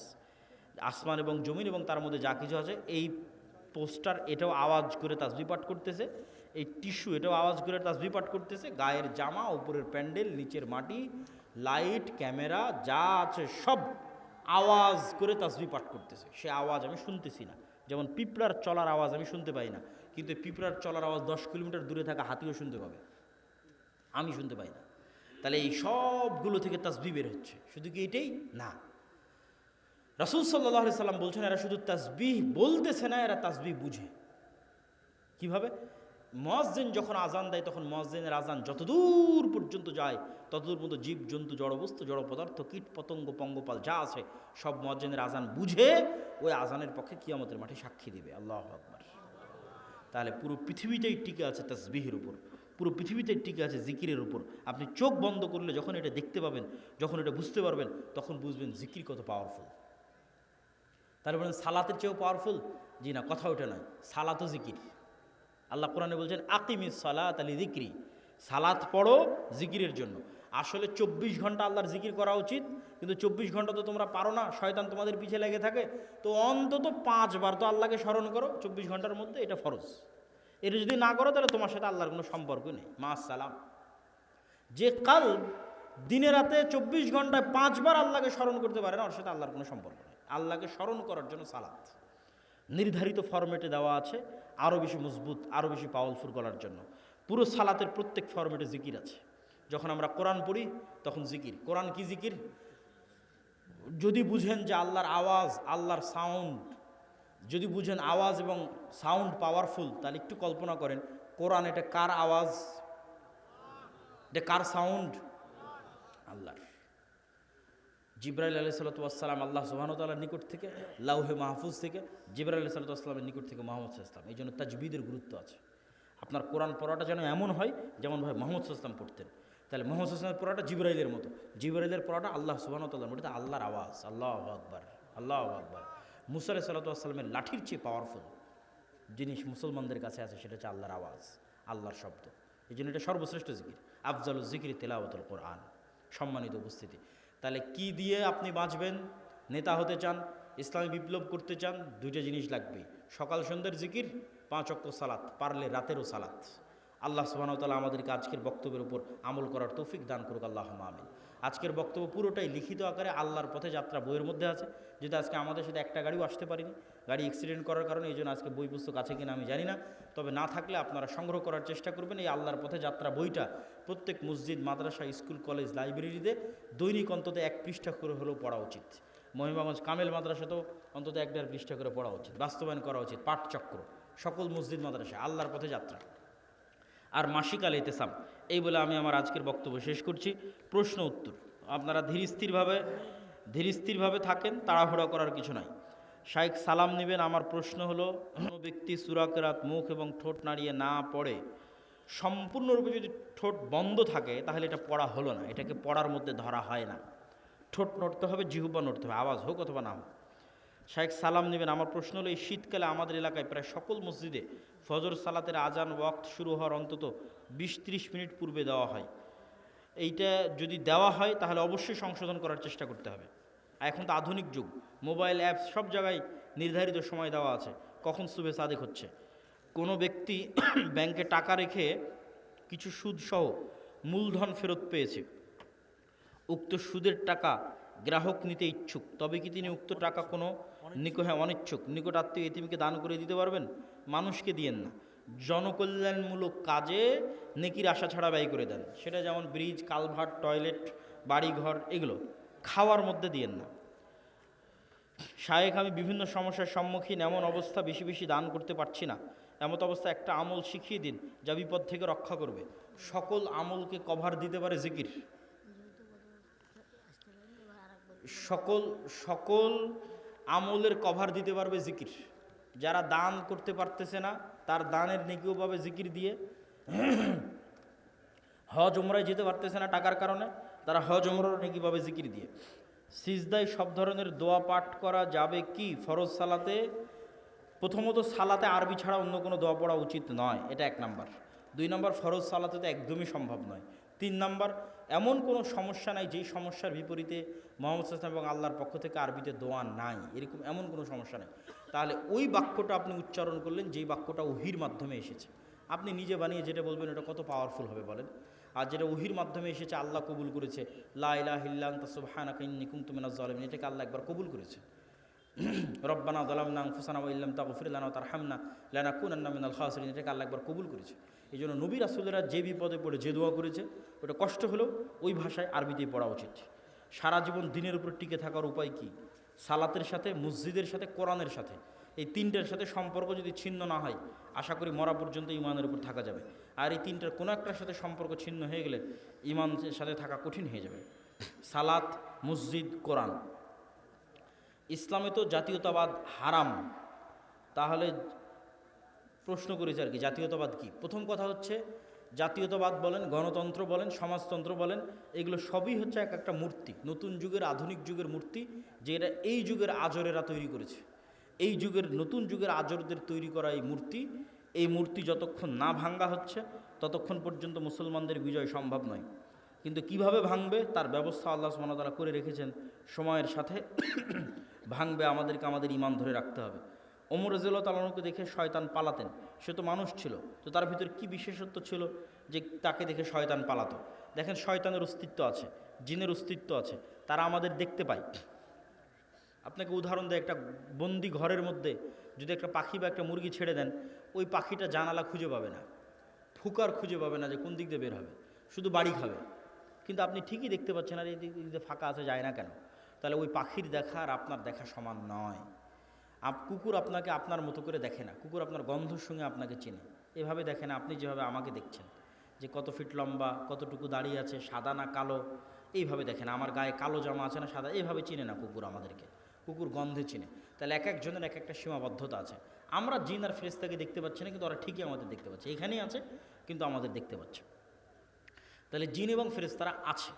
S1: আসমান এবং জমিন এবং তার মধ্যে যা কিছু আছে, এই পোস্টার এটাও আওয়াজ করে তাসবিহ পাঠ করতেছে, এই টিস্যু এটাও আওয়াজ করে তাসবিহ পাঠ করতেছে, গায়ের জামা, উপরের প্যান্ডেল, নিচের মাটি, লাইট, ক্যামেরা যা আছে সব আওয়াজ করে তাসবিহ পাঠ করতেছে। সে আওয়াজ আমি শুনতেছি না, যেমন পিঁপড়ার চলার আওয়াজ আমি শুনতে পাই না, কিন্তু পিঁপড়ার চলার আওয়াজ 10 কিলোমিটার দূরে থাকা হাতিও শুনতে পাবে, আমি শুনতে পাই না। তাহলে এই সবগুলো থেকে তাসবিহ বের হচ্ছে। শুধু কি এটাই না, রাসূল সাল্লাল্লাহু আলাইহি সাল্লাম বলছেন, এরা শুধু তাসবিহ বলতেছে না, এরা তাসবিহ বুঝে। কিভাবে? মুয়াজ্জিন যখন আজান দেয়, তখন মুয়াজ্জিনের আজান যতদূর পর্যন্ত যায় ততদূর পর্যন্ত জীব জন্তু, জড়বস্তু, জড় পদার্থ, কীট পতঙ্গ, পঙ্গপাল যা আছে সব মুয়াজ্জিনের আজান বুঝে ওই আজানের পক্ষে কিয়ামতের মাঠে সাক্ষী দিবে। আল্লাহু আকবার। তাহলে পুরো পৃথিবীটাই টিকে আছে তাসবিহের উপর, পুরো পৃথিবীটাই টিকে আছে জিকিরের উপর। আপনি চোখ বন্ধ করলে যখন এটা দেখতে পাবেন, যখন এটা বুঝতে পারবেন, তখন বুঝবেন জিকির কত পাওয়ারফুল। তাহলে বলেন সালাতের চেয়েও পাওয়ারফুল? জি না, কথা ওটা নয়, সালাতও জিকির। আল্লাহ কোরআনে বলছেন, আকিমিস সালাত লিযিকরি, সালাত পড়ো জিকিরের জন্য। আসলে 24 ঘন্টা আল্লাহর জিকির করা উচিত, কিন্তু 24 ঘন্টা তো তোমরা পারো না, শয়তান তোমাদের পিছে লেগে থাকে। তো অন্তত 5 বার তো আল্লাহকে স্মরণ করো 24 ঘন্টার মধ্যে, এটা ফরজ। এটা যদি না করো তাহলে তোমার সাথে আল্লাহর কোনো সম্পর্ক নেই, মা সালাম। যে কলব দিনে রাতে 24 ঘন্টায় 5 বার আল্লাহকে স্মরণ করতে পারে না, ওর সাথে আল্লাহর কোনো সম্পর্ক নেই। আল্লাহকে স্মরণ করার জন্য সালাত নির্ধারিত ফরম্যাটে দেওয়া আছে, আরও বেশি মজবুত, আরও বেশি পাওয়ারফুল করার জন্য। পুরো সালাতের প্রত্যেক ফরম্যাটে জিকির আছে। যখন আমরা কোরআন পড়ি তখন জিকির। কোরআন কি জিকির? যদি বুঝেন যে আল্লাহর আওয়াজ, আল্লাহর সাউন্ড, যদি বুঝেন আওয়াজ এবং সাউন্ড পাওয়ারফুল, তাহলে একটু কল্পনা করেন কোরআন এটা কার আওয়াজ, এটা কার সাউন্ড? আল্লাহর। জিবরাইল আলাইহিস সালাতু ওয়াস সালাম আল্লাহ সুবহানাহু ওয়া তাআলার নিকট থেকে, লাউহে মাহফুজ থেকে, জিবরাইল আলাইহিস সালাতু ওয়াস সালামের নিকট থেকে মুহাম্মদ সাল্লাল্লাহু আলাইহি ওয়াসাল্লাম। এই জন্য তাজবিদের গুরুত্ব আছে। আপনার কোরআন পড়াটা যেন এমন হয় যেমন ভাই মুহাম্মদ সাল্লাল্লাহু আলাইহি ওয়াসাল্লাম পড়তেন। তাহলে মুহাম্মদ সাল্লাল্লাহু আলাইহি ওয়াসাল্লামের পড়াটা জিবরাইলের মতো, জিবরাইলের পড়াটা আল্লাহ সুবহানাহু ওয়া তাআলার মতো, আল্লাহর আওয়াজ। আল্লাহু আকবার, আল্লাহু আকবার। মুসা আলাইহিস সালাতু ওয়াস সালামের লাঠির চেয়ে পাওয়ারফুল জিনিস মুসলমানদের কাছে আছে, সেটা হচ্ছে আল্লাহর আওয়াজ, আল্লাহর শব্দ। এই জন্য এটা সর্বশ্রেষ্ঠ জিকির। আফজালুজ জিকির তিলাওয়াতুল কোরআন। সম্মানিত উপস্থিতি, তাহলে কি দিয়ে আপনি বাঁচবেন? নেতা হতে চান, ইসলামী বিপ্লব করতে চান, 2টা জিনিস লাগবে, সকাল সন্ধ্যার জিকির, 5 ওয়াক্ত সালাত, পারলে রাতেরও সালাত। আল্লাহ সুবহানাহু ওয়া তাআলা আমাদেরকে আজকের বক্তব্যের উপর আমল করার তৌফিক দান করুক, আল্লাহুম্মা আমিন। আজকের বক্তব্য পুরোটাই লিখিত আকারে আল্লাহর পথে যাত্রা বইয়ের মধ্যে আছে, যেটা আজকে আমাদের সাথে একটা গাড়িও আসতে পারিনি, গাড়ি অ্যাক্সিডেন্ট করার কারণে। এই জন্য আজকে বই পুস্তক আছে কিনা আমি জানি না, তবে না থাকলে আপনারা সংগ্রহ করার চেষ্টা করবেন। এই আল্লাহর পথে যাত্রা বইটা প্রত্যেক মসজিদ, মাদ্রাসা, স্কুল, কলেজ, লাইব্রেরিতে দৈনিক অন্তত 1 পৃষ্ঠা করে হলেও পড়া উচিত। মহিমাগঞ্জ কামেল মাদ্রাসাতেও অন্তত 1-1.5 পৃষ্ঠা করে পড়া উচিত, বাস্তবায়ন করা উচিত। পাঠচক্র সকল মসজিদ মাদ্রাসা, আল্লাহর পথে যাত্রা আর মাসিক আল ইতিসাম। এই বলে আমি আমার আজকের বক্তব্য শেষ করছি। প্রশ্ন উত্তর আপনারা ধীর স্থিরভাবে ধীরস্থিরভাবে থাকেন, তাড়াহুড়া করার কিছু নাই। শাইখ সালাম নেবেন। আমার প্রশ্ন হলো, কোনো ব্যক্তি সূরা কেরাত মুখ এবং ঠোঁট নাড়িয়ে না পড়ে সম্পূর্ণরূপে যদি ঠোঁট বন্ধ থাকে তাহলে এটা পড়া হলো না, এটাকে পড়ার মধ্যে ধরা হয় না। ঠোঁট নড়তে হবে, জিহ্বা নড়তে হবে, আওয়াজ হোক অথবা না হোক। শাইখ সালাম নেবেন। আমার প্রশ্ন হলো, এই শীতকালে আমাদের এলাকায় প্রায় সকল মসজিদে ফজর সালাতের আজান ওয়াক্ত শুরু হওয়ার অন্তত 20-30 মিনিট পূর্বে দেওয়া হয়। এইটা যদি দেওয়া হয় তাহলে অবশ্যই সংশোধন করার চেষ্টা করতে হবে। এখন তো আধুনিক যুগ, মোবাইল অ্যাপস সব জায়গায় নির্ধারিত সময় দেওয়া আছে কখন সুবে সাদেক হচ্ছে। কোনো ব্যক্তি ব্যাংকে টাকা রেখে কিছু সুদসহ মূলধন ফেরত পেয়েছে, উক্ত সুদের টাকা গ্রাহক নিতে ইচ্ছুক, তবে কি তিনি উক্ত টাকা কোনো অনিচ্ছুক নিকট আত্মীয় এতিমকে দান করে দিতে পারবেন? মানুষকে দিয়েন না, জনকল্যাণমূলক কাজে নেকির আশা ছাড়া ব্যয় করে দেন। সেটা যেমন ব্রিজ, কালভার্ট, টয়লেট, বাড়িঘর, এগুলো খাওয়ার মধ্যে দিয়েন না। শায়েখ, আমি বিভিন্ন সমস্যার সম্মুখীন, এমন অবস্থা বেশি বেশি দান করতে পারছি না। এমত অবস্থা একটা আমল শিখিয়ে দিন যা বিপদ থেকে রক্ষা করবে। সকল আমলকে কভার দিতে পারে জিকির। সকল আমলের কভার দিতে পারবে জিকির। যারা দান করতে পারতেছে না তার দানের নেকিও পাবে জিকির দিয়ে। হজ উমরায় যেতে পারতেছে না টাকার কারণে, তারা হজ উমরার নেকি পাবে জিকির দিয়ে। সিজদায় সব ধরনের দোয়া পাঠ করা যাবে কি ফরজ সালাতে? প্রথমত সালাতে আরবি ছাড়া অন্য কোনো দোয়া পড়া উচিত নয়, এটা 1 নাম্বার। 2 নাম্বার, ফরজ সালাতে তো একদমই সম্ভব নয়। 3 নাম্বার, এমন কোনো সমস্যা নাই যেই সমস্যার বিপরীতে মুহাম্মদ সাল্লাল্লাহু আলাইহি ওয়াসাল্লাম এবং আল্লাহর পক্ষ থেকে আরবিতে দোয়া নাই, এরকম এমন কোনো সমস্যা নেই। তাহলে ওই বাক্যটা আপনি উচ্চারণ করলেন যেই বাক্যটা ওহির মাধ্যমে এসেছে। আপনি নিজে বানিয়ে যেটা বলবেন ওটা কত পাওয়ারফুল হবে বলেন? আর যেটা ওহির মাধ্যমে এসেছে, আল্লাহ কবুল করেছে, লা ইলাহা ইল্লা আনতা সুবহানাকা ইন্নী কুনতু মিনাজ জালিমিন, এটাকে আল্লাহ একবার কবুল করেছে। রব্বানা যালামনা আনফুসানা ওয়া ইল্লাম তাগফির লানা ওয়া তারহামনা লানাকুনান্না মিনাল খাসিরিন, এটাকে আল্লাহ একবার কবুল করেছে। এই জন্য নবী রাসূলেরা যে বিপদে পড়ে যে দোয়া করেছে ওটা কষ্ট হলেও ওই ভাষায় আরবিতেই পড়া উচিত। সারা জীবন দিনের উপর টিকে থাকার উপায় কি? সালাতের সাথে, মসজিদের সাথে, কোরআনের সাথে, এই 3টার সাথে সম্পর্ক যদি ছিন্ন না হয়, আশা করি মরা পর্যন্ত ইমানের উপর থাকা যাবে। আর এই 3টার কোনো একটার সাথে সম্পর্ক ছিন্ন হয়ে গেলে ইমানের সাথে থাকা কঠিন হয়ে যাবে। সালাত, মসজিদ, কোরআন। ইসলামে তো জাতীয়তাবাদ হারাম, তাহলে প্রশ্ন করেছে আর কি, জাতীয়তাবাদ কি? প্রথম কথা হচ্ছে, জাতীয়তাবাদ বলেন, গণতন্ত্র বলেন, সমাজতন্ত্র বলেন, এগুলো সবই হচ্ছে এক একটা মূর্তি, নতুন যুগের, আধুনিক যুগের মূর্তি, যেটা এই যুগের আজরেরা তৈরি করেছে। এই যুগের, নতুন যুগের আজরদের তৈরি করা এই মূর্তি যতক্ষণ না ভাঙ্গা হচ্ছে ততক্ষণ পর্যন্ত মুসলমানদের বিজয় সম্ভব নয়। কিন্তু কিভাবে ভাঙবে তার ব্যবস্থা আল্লাহ সুবহানাহু ওয়া তাআলা করে রেখেছেন। সময়ের সাথে ভাঙবে, আমাদেরকে আমাদের ঈমান ধরে রাখতে হবে। ওমর রাদিয়াল্লাহু তাআলা আনহুকে দেখে শয়তান পালাতেন, সে তো মানুষ ছিল, তো তার ভিতর কি বিশেষত্ব ছিল যে তাকে দেখে শয়তান পালাতো? দেখেন, শয়তানের অস্তিত্ব আছে, জিনের অস্তিত্ব আছে, তারা আমাদের দেখতে পায়। আপনাকে উদাহরণ দেয়, একটা বন্দি ঘরের মধ্যে যদি একটা পাখি বা একটা মুরগি ছেড়ে দেন, ওই পাখিটা জানালা খুঁজে পাবে না, ফুকার খুঁজে পাবে না যে কোন দিক দিয়ে বের হবে, শুধু বাড়ি খাবে। কিন্তু আপনি ঠিকই দেখতে পাচ্ছেন আর এই দিক দিয়ে ফাঁকা আছে, যায় না কেন? তাহলে ওই পাখির দেখা আর আপনার দেখা সমান নয়। কুকুর আপনাকে আপনার মতো করে দেখে না, কুকুর আপনার গন্ধর সঙ্গে আপনাকে চেনে, এভাবে দেখে না আপনি যেভাবে আমাকে দেখছেন, যে কত ফিট লম্বা, কতটুকু দাঁড়িয়ে আছে, সাদা না কালো, এইভাবে দেখে না। আমার গায়ে কালো জামা আছে না সাদা, এইভাবে চিনে না কুকুর আমাদেরকে, কুকুর গন্ধে চিনে। তাহলে এক একজনের এক একটা সীমাবদ্ধতা আছে। আমরা জিন আর ফেরেশতাকে দেখতে পাচ্ছি না, কিন্তু ওরা ঠিকই আমাদের দেখতে পাচ্ছে, এখানেই আছে কিন্তু আমাদের দেখতে পাচ্ছে। তাহলে জিন এবং ফেরেশতারা আছে।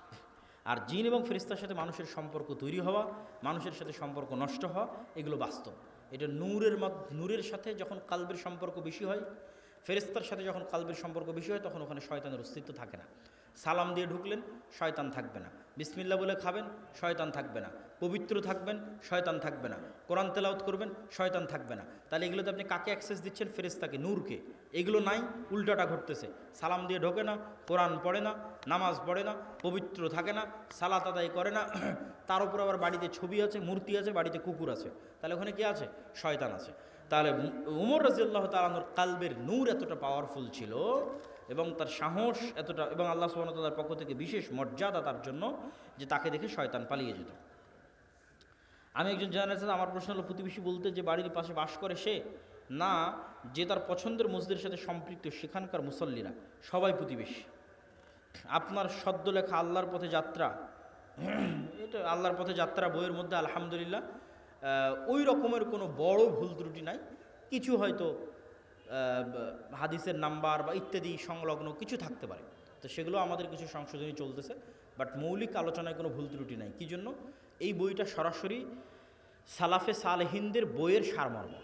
S1: আর জিন এবং ফেরেশতার সাথে মানুষের সম্পর্ক তৈরি হওয়া, মানুষের সাথে সম্পর্ক নষ্ট হওয়া, এগুলো বাস্তব। এটা নূরের সাথে যখন কালবের সম্পর্ক বেশি হয়, ফেরেশতার সাথে যখন কালবের সম্পর্ক বেশি হয়, তখন ওখানে শয়তানের অস্তিত্ব থাকে না। সালাম দিয়ে ঢুকলেন, শয়তান থাকবে না। বিসমিল্লাহ বলে খাবেন, শয়তান থাকবে না। পবিত্র থাকবেন, শয়তান থাকবে না। কোরআন তেলাওয়াত করবেন, শয়তান থাকবে না। তাহলে এগুলোতে আপনি কাকে অ্যাক্সেস দিচ্ছেন? ফেরেশতাকে, নূরকে। এগুলো নাই, উল্টাটা ঘটতেছে। সালাম দিয়ে ঢোকে না, কোরআন পড়ে না, নামাজ পড়ে না, পবিত্র থাকে না, সালাত আদায় করে না, তার উপর আবার বাড়িতে ছবি আছে, মূর্তি আছে, বাড়িতে কুকুর আছে। তাহলে ওখানে কি আছে? শয়তান আছে। তাহলে ওমর রাদিয়াল্লাহু তাআলা আনহুর কালবের নূর এতটা পাওয়ারফুল ছিল এবং তার সাহস এতটা, এবং আল্লাহ সুবহানাহু ওয়া তাআলার পক্ষ থেকে বিশেষ মর্যাদা তার জন্য, যে তাকে দেখে শয়তান পালিয়ে যেত। আমি একজন জার্নালিস্ট, আমার প্রশ্ন হলো, প্রতিবেশী বলতে যে বাড়ির পাশে বাস করে সে, না যে তার পছন্দের মসজিদের সাথে সম্পৃক্ত সেখানকার মুসল্লিরা সবাই প্রতিবেশী? আপনার সদ্য লেখা আল্লাহর পথে যাত্রা এটা আল্লাহর পথে যাত্রা বইয়ের মধ্যে আলহামদুলিল্লাহ ওই রকমের কোনো বড় ভুল ত্রুটি নাই। কিছু হয়তো হাদিসের নাম্বার বা ইত্যাদি সংলগ্ন কিছু থাকতে পারে, তো সেগুলো আমাদের কিছু সংশোধনী চলতেছে, বাট মৌলিক আলোচনায় কোনো ভুল ত্রুটি নাই। কী জন্য? এই বইটা সরাসরি সালাফে সালেহিনদের বইয়ের সারমর্ম।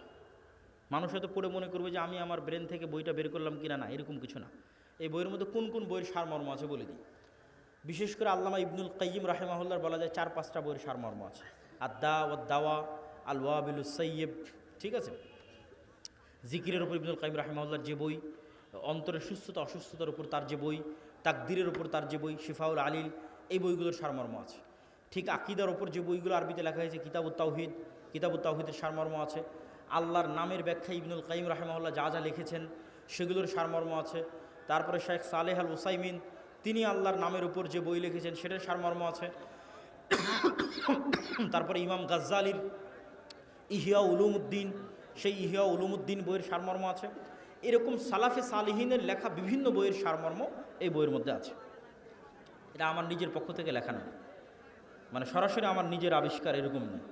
S1: মানুষ হয়তো পড়ে মনে করবে যে আমি আমার ব্রেন থেকে বইটা বের করলাম কিনা, না, এরকম কিছু না। এই বইয়ের মধ্যে কোন কোন বইয়ের সারমর্ম আছে বলে দিই। বিশেষ করে আল্লামা ইবনুল কাইয়িম রাহিমাহুল্লাহর বলা যায় 4-5টা বইয়ের সারমর্ম আছে। আদ-দা ওয়াদ দাওয়া, আল ওয়াবিলুস সাইয়্যিব, ঠিক আছে। জিকিরের উপর ইবনুল কাইয়িম রাহিমাহুল্লাহর যে বই, অন্তরের সুস্থতা অসুস্থতার উপর তার যে বই, তাকদীরের উপর তার যে বই শিফাউল আলিল, এই বইগুলোর সারমর্ম আছে। ঠিক আকীদার উপর যে বইগুলো আরবিতে লেখা হয়েছে কিতাবুত তাওহীদ, কিতাবুত তাওহীদের সারমর্ম আছে। আল্লাহর নামের ব্যাখ্যা ইবনুল কাইয়িম রাহিমাহুল্লাহ যা যা লিখেছেন সেগুলোর সারমর্ম আছে। তারপরে শেখ সালেহ আল উসাইমিন তিনি আল্লাহর নামের উপর যে বই লিখেছেন সেটার সারমর্ম আছে। তারপরে ইমাম গাজ্জালির ইহিয়া উলুমউদ্দিন, সেই ইহিয়া উলুমউদ্দিন বইয়ের সারমর্ম আছে। এরকম সালাফে সালিহিনের লেখা বিভিন্ন বইয়ের সারমর্ম এই বইয়ের মধ্যে আছে। এটা আমার নিজের পক্ষ থেকে লেখা নয়, মানে সরাসরি আমার নিজের আবিষ্কার এরকম নয়।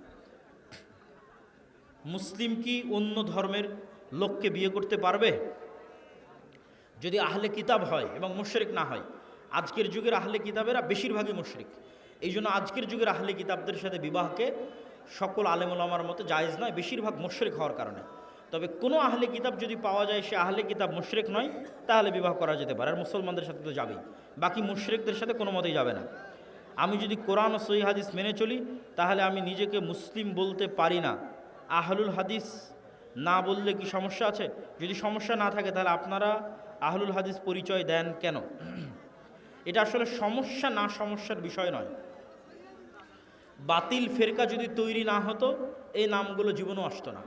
S1: মুসলিম কি অন্য ধর্মের লোককে বিয়ে করতে পারবে যদি আহলে কিতাব হয় এবং মুশরিক না হয়? আজকের যুগের আহলে কিতাবেরা বেশিরভাগই মুশরিক। এই জন্য আজকের যুগের আহলে কিতাবদের সাথে বিবাহকে সকল আলেম ওলামার মতে জায়েজ নয়, বেশিরভাগ মুশরিক হওয়ার কারণে। তবে কোনো আহলে কিতাব যদি পাওয়া যায় সে আহলে কিতাব মুশরিক নয়, তাহলে বিবাহ করা যেতে পারে। আর মুসলমানদের সাথে তো যাবেই, বাকি মুশরিকদের সাথে কোনো মতেই যাবে না। আমি যদি কোরআন ও সহিহ হাদিস মেনে চলি তাহলে আমি নিজেকে মুসলিম বলতে পারি না, আহলুল হাদিস না বললে কি সমস্যা আছে? যদি সমস্যা না থাকে তাহলে আপনারা আহলুল হাদিস পরিচয় দেন কেন? এটা আসলে সমস্যা না সমস্যার বিষয় নয়। বাতিল ফেরকা যদি তৈরি না হতো এই নামগুলো জীবনও আসতো না।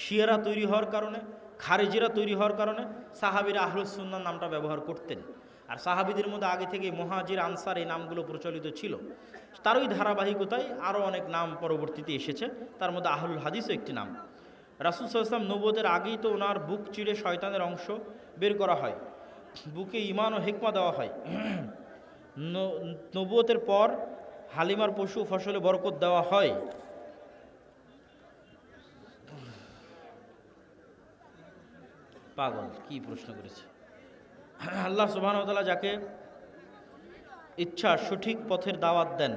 S1: শিয়ারা তৈরি হওয়ার কারণে, খারেজিরা তৈরি হওয়ার কারণে সাহাবীরা আহলুস সুন্নাহ নামটা ব্যবহার করতেন। আর সাহাবীদের মধ্যে আগে থেকে মুহাজির আনসার এই নামগুলো প্রচলিত ছিল। তারই ধারাবাহিকতায় আরও অনেক নাম পরবর্তীতে এসেছে, তার মধ্যে আহলুল হাদিসও একটি নাম। রাসূল সাল্লাল্লাহু আলাইহি ওয়াসাল্লাম নবুয়তের আগেই তো ওনার বুক চিরে শয়তানের অংশ বের করা হয়, বুকে ঈমান ও হিকমা দেওয়া হয়। নবুয়তের পর হালিমার পশু ফসলে বরকত দেওয়া হয়। পাগল কি প্রশ্ন করেছে? আল্লাহ সুবহানাহু ওয়া তাআলা যাকে ইচ্ছা সঠিক পথের দাওয়াত দেন।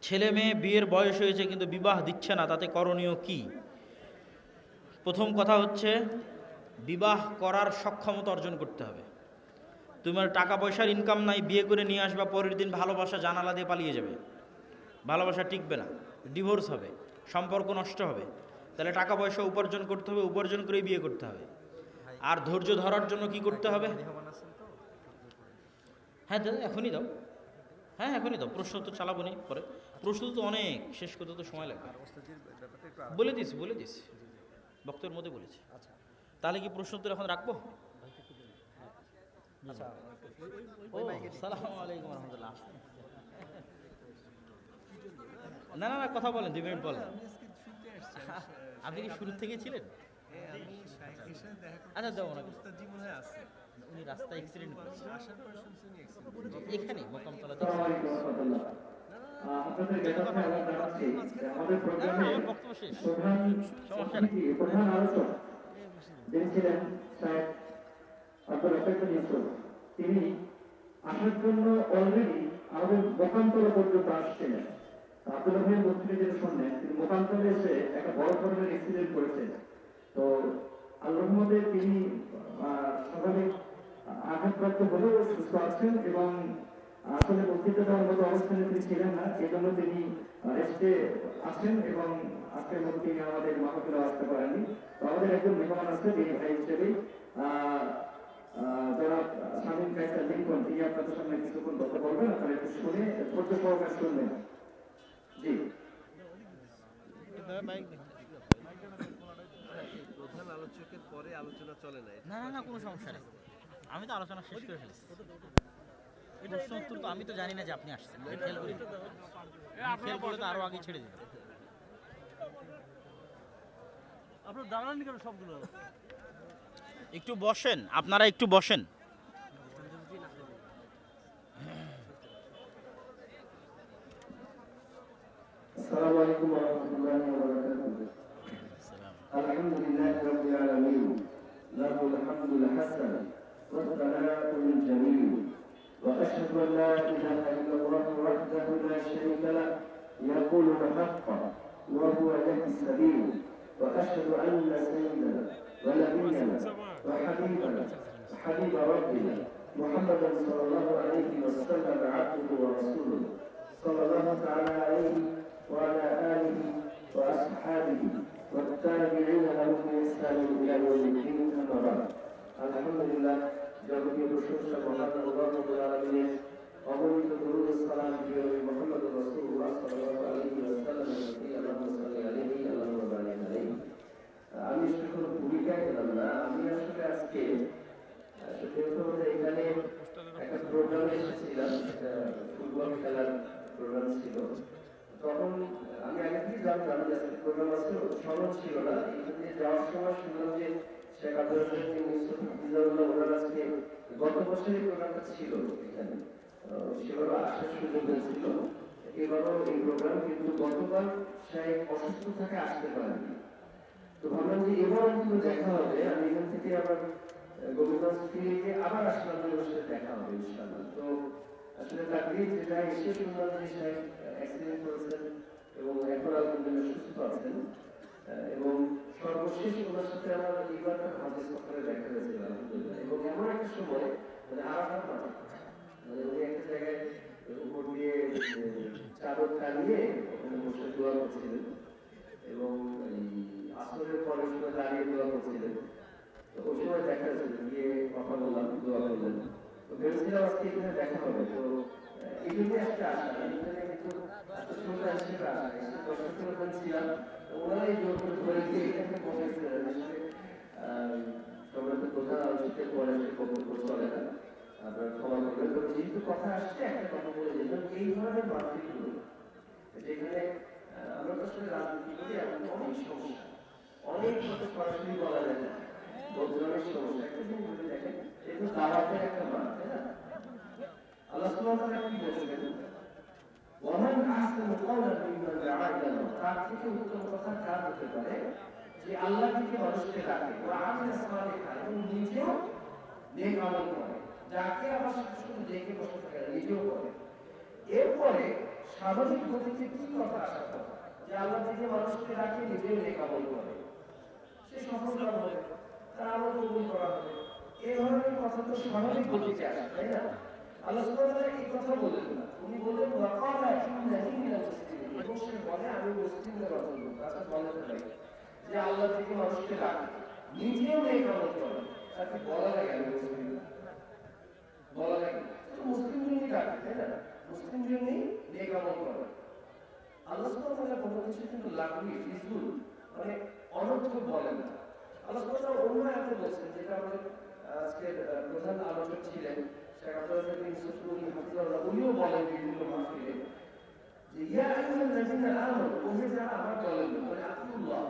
S1: ছেলে মেয়ে বিয়ের বয়স হয়েছে কিন্তু বিবাহ দিচ্ছে না, তাতে করণীয় কি? প্রথম কথা হচ্ছে বিবাহ করার সক্ষমতা অর্জন করতে হবে। তোমার টাকা পয়সার ইনকাম নাই, বিয়ে করে নিয়ে আসবা, পরের দিন ভালোবাসা জানালা দিয়ে পালিয়ে যাবে, ভালোবাসা টিকবে না, ডিভোর্স হবে, সম্পর্ক নষ্ট হবে। তাহলে টাকা পয়সা উপার্জন করতে হবে, উপার্জন করেই বিয়ে করতে হবে। আর ধৈর্য ধরার জন্য কি করতে হবে? হ্যাঁ দাদা এখনই দাও, হ্যাঁ এখনই দাও, প্রশ্ন তো চালাবো নি পরে, প্রশ্ন তো অনেক, শেষ করতে তো সময় লাগবে। বলে দিস বক্তব্যের মধ্যে বলেছি। তাহলে কি প্রশ্ন তো এখন রাখবো? ও আসসালামু আলাইকুম রহমতুল্লাহ। না না না কথা বলেন, 2 মিনিট বলেন। আপনি কি শুরু থেকে ছিলেন? আচ্ছা দাও ওনাকে। উনি রাস্তায় অ্যাক্সিডেন্ট করেছে এখানে মোকামতলাতে। আমার বক্তব্য শেষ, সমস্যা নেই।
S2: তিনি আসার জন্য অলরেডি আমাদের মোকান্তরে পর্যন্ত আসছিলেন। আব্দুল্লাহ ভাইয়ের বক্তব্য যেটা শুনলেন, তিনি মোকান্তরে এসে একটা বড় ধরনের অ্যাক্সিডেন্ট করেছেন। তো আল্লাহর রহমতে তিনি স্বাভাবিক আঘাতপ্রাপ্ত হলেও সুস্থ আছেন এবং আসলে বক্তৃতা দেওয়ার মতো অবস্থানে তিনি ছিলেন না, এই জন্য তিনি রেস্টে আছেন এবং আজকের মতো তিনি আমাদের মাহফিলে আসতে পারেননি। তো আমাদের একজন মেহমান আছে যিনি ভাই হিসেবে যারা স্বাধীন কায়দা লিখবেন, তিনি আপনাদের সামনে কিছুক্ষণ কথা বলবেন, আপনারা একটু শুনে ধৈর্য সহকারে শুনবেন। জি
S3: প্রধান আলোচকের পরে আলোচনা চলে না।
S1: না না না কোনো সমস্যা নেই, আমি তো আলোচনা শেষ করে ফেলেছি। প্রশ্ন উত্তর তো আমি তো জানি না যে আপনি আসছেন, খেয়াল করি, খেয়াল করলে তো আরো আগে ছেড়ে দিত।
S3: আপনার দাঁড়াননি কেন সবগুলো?
S1: একটু বসেন, আপনারা একটু বসেন।
S2: الحسن والثناء الجميل وأشهد أن لا إله إلا الله وحده لا شريك له يقول الحق وهو يهدي السبيل وأشهد أن سيدنا ونبينا وحبيبنا وحبيب ربنا محمدا صلى الله عليه وسلم عبده ورسوله صلى الله تعالى عليه وعلى آله وأصحابه والتابعين له بإحسان إلى يوم الدين أما بعد الحمد لله যাবতীয় প্রশংসা মহান আল্লাহ রাব্বুল আলামিনের অগণিত দরুদ ও সালাম প্রিয় মুহাম্মদ রাসূলুল্লাহ সাল্লাল্লাহু আলাইহি ওয়াসাল্লামের প্রতি আল্লাহুম্মা সাল্লি আলাইহি আল্লাহুম্মা বারিক আলাইহি। আমি শুধু ভূমিকায় গেলাম না, আমি আসলে আজকে এখানে একটা প্রোগ্রামে এসেছিলাম, ফুটবল খেলার প্রোগ্রাম ছিল। তখন আমি আগে থেকে জানতাম যে আজকে প্রোগ্রাম আছে, স্মরণ ছিল না। এখানে যাওয়ার সময় শুনলাম যে শেখ আব্দুল রাজ্জাক মুস্তাফিজুল্লাহ ওনার আজকে গত বছরের প্রোগ্রামটা ছিল এখানে, সেবারও আসার সুযোগ হয়েছিল। এবারও এই প্রোগ্রাম, কিন্তু গতবার শেখ অসুস্থ থাকে আসতে পারেনি। তো ভাবলাম যে এবার কিন্তু দেখা হবে, আমি এখান থেকে আবার গোবিন্দগঞ্জ ফিরে গিয়ে আবার আসলাম, ওর সাথে দেখা হবে ইনশাআল্লাহ। তো আসলে তাকদীর যেটা, এসে শুনলাম যে শেখ অ্যাক্সিডেন্ট করেছেন এবং এখন আলহামদুলিল্লাহ সুস্থ আছেন। এবং সর্বশেষ ওনার সাথে আমার এইবারটা হাদিস সফরে দেখা হয়েছিল আলহামদুলিল্লাহ। এবং এমন একটা সময় মানে আরাফাত মাঠে, মানে উনি একটা জায়গায় উপর দিয়ে চাদর টানিয়ে ওখানে বসে দোয়া করছিলেন এবং এই আসরের পরের সময় দাঁড়িয়ে দোয়া করছিলেন। তো ওই সময় দেখা যাচ্ছে গিয়ে কথা বললাম, দোয়া করলেন। তো ভেবেছিলাম আজকে এখানে দেখা হবে। তো এই জন্যই একটা আসা, এখানে কিন্তু শ্রোতা হিসেবে আসা, দর্শকের ওখানে ছিলাম, ওনারাই জোর করে ধরে দিয়ে এখানে বসেছিলেন। সবাই তো প্রধান আলোচকের পরে বক্তব্য চলে না, আপনার ক্ষমা করবেন। তো যেহেতু কথা আসছে একটা কথা বলে দিলাম, এই ধরনের মাতৃগুলো যেখানে আমরা তো আসলে রাজনীতি করি, এখন অনেক সমস্যা, অনেক কথা সরাসরি বলা যায় না, বদনামের সমস্যা। একটা জিনিস বলে দেখেন, এটা দাওয়াতের একটা মান, তাই না? আল্লাহ সুবহানাহু ওয়া তাআলা কি বলেছেন? ওয়ামান আহসানু কাওলান মিম্মান দাআ ইলাল্লাহ, তার থেকে উত্তম কথা কার হতে পারে যে আল্লাহ থেকে মানুষকে ডাকে, ওয়া আমিলা সালিহান, এবং নিজেও নেক আমল করে। যাকে আবার শুধু দেখে বসে থাকে, নিজেও করে। এরপরে স্বাভাবিক গতিতে কি কথা আসা কথা যে আল্লাহ থেকে মানুষকে ডাকে, নিজেও নেক আমল করে, সে সফলতা হবে, তার আমল কবুল করা হবে। এই ধরনের কথা তো স্বাভাবিক গতিতে আসে, তাই না? আল্লাহ সুবহানাহু ওয়া তাআলা এই কথা বলেন না, উনি বলেন ওয়াকালা ইন্নানি মিনাল মুসলিমিন, এবং সে বলে আমি মুসলিমদের অন্তর্ভুক্ত। আচ্ছা বলতে পারি যে আল্লাহ থেকে মানুষকে ডাকে, নিজেও নেক আমল করে, তাকে বলা লাগে আমি মুসলিম, বলা লাগে তো মুসলিম জন্যই ডাকে, তাই না? মুসলিম জন্যই নেক আমল করে। আল্লাহ সুবহানাহু ওয়া তাআলা কোনো কিছু কিন্তু লাগবে ফিজুল, মানে অনর্থক বলেন না। আল্লাহ সুবহানাহু ওয়া তাআলা অন্য আয়াতে বলেছেন, যেটা আমাদের আজকের প্রধান আলোচক ছিলেন শেখ আব্দুল রাজ্জাক হাফিজাহুল্লাহ, উনিও বলেন বিভিন্ন মাহফিলে যে ইয়া আইয়ুহাল্লাযীনা আমানু, ওহে যারা আমার দলের লোক, মানে আতিউল্লাহ,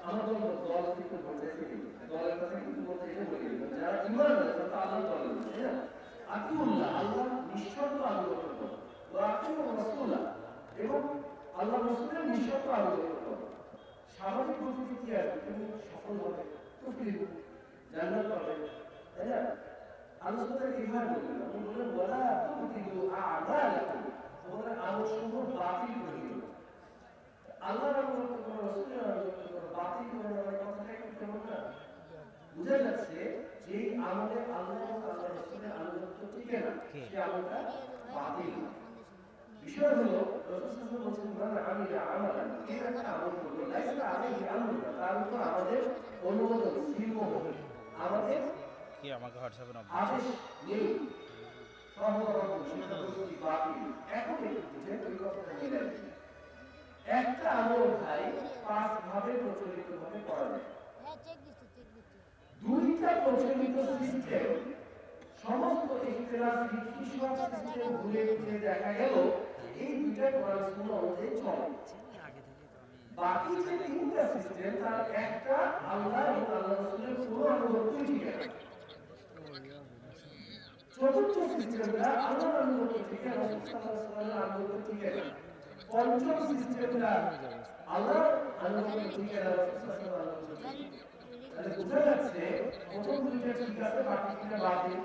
S2: আমার দল থেকে বলতেছে কি দলের কথা কিন্তু বলতে এটা বলি, যারা ঈমান আনে তারা আল্লাহর দলের লোক, তাই না? আতিউল্লাহ, আল্লাহ নিঃশর্ত আনুগত্য করো, ওয়া আতিউর রাসূলা, এবং আল্লাহ রাসূলের নিঃশর্ত আনুগত্য করো। স্বাভাবিক গতিতে কি আর তুমি সফল হবে, তকলিফ জান্নাত পাবে, তাই না? আল্লাহ সুবহানাহু ওয়া তাআলা বলেন, আপনি বলেন ওয়ালা তুতিলু আ'মালাকুম, তোমাদের আমলসমূহ বাতিল করে দিও। আল্লাহর আনুগত্য করো, রাসূলের আনুগত্য করো, বাতিল করে দেওয়ার কথাটা একটু কেমন না? বুঝা যাচ্ছে যে আমলে আল্লাহ এবং আল্লাহর রাসূলের আনুগত্য টিকে না, সে আমলটা বাতিল। বিষয় হলো রাসূল সাল্লাল্লাহু আলাইহি ওয়াসাল্লাম বলেন আমিলা আমালান, এই একটা আমল করলো লাইসা আলাইহি আমরুনা, তার উপর আমাদের অনুমোদন ছিল, আমাদের
S1: কি আমাকে হোয়াটসঅ্যাপে নক
S2: আদেশ নেই, এখন একটা আমল ভাই 5 ভাবে প্রচলিত ভাবে করা যায়। দুইটা প্রচলিত সিস্টেম, সমস্ত ইখতিলাফ সিস্টেম ঘুরে ফিরে দেখা গেল এই দুইটা কোরআন সুন্নাহ অনুযায়ী চলে। বাকি যে তিনটা সিস্টেম, তার একটা আল্লাহ এবং আল্লাহ রাসূলের পুরো আনুগত্য ঠিক আছে। চতুর্থ সিস্টেমটা আল্লাহর আনুগত্য ঠিক আছে, রাসূল সাল্লাল্লাহু আলাইহি ওয়াসাল্লামের আনুগত্য ঠিক আছে। পঞ্চম সিস্টেমটা আল্লাহর আনুগত্য ঠিক আছে, রাসূল সাল্লাল্লাহু আলাইহি ওয়াসাল্লামের আনুগত্য ঠিক আছে। তাহলে বোঝা যাচ্ছে প্রথম দুইটা ঠিক আছে, বাকি দুইটা বাতিল।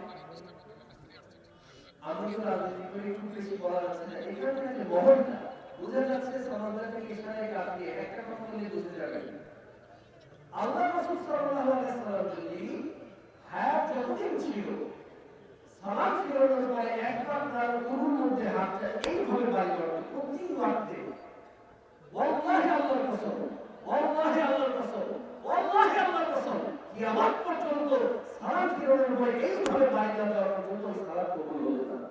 S2: আমি তো রাজনীতি করি, একটু বেশি বলা যাচ্ছে না। এখানে যে মহলটা বোঝা যাচ্ছে সমাজকে ইশারায় কাটিয়ে একটা কথা বলে বুঝে যাবেন। আল্লাহ রাসূল সাল্লাল্লাহু আলাইহি ওয়াসাল্লাম যদি হায়াত যতদিন ছিল, সালাম ফিরানোর পরে একবার তার উরুর মধ্যে হাতটা এইভাবে বাড়ি করতেন প্রতি ওয়াক্তে। ওয়াল্লাহি আল্লাহর কসম, ওয়াল্লাহি আল্লাহর কসম, ওয়াল্লাহি আল্লাহর কসম, কিয়ামত পর্যন্ত সালাম ফিরানোর পরে এইভাবে বাড়ি না দেওয়া পর্যন্ত সালাত কবুল হতো না।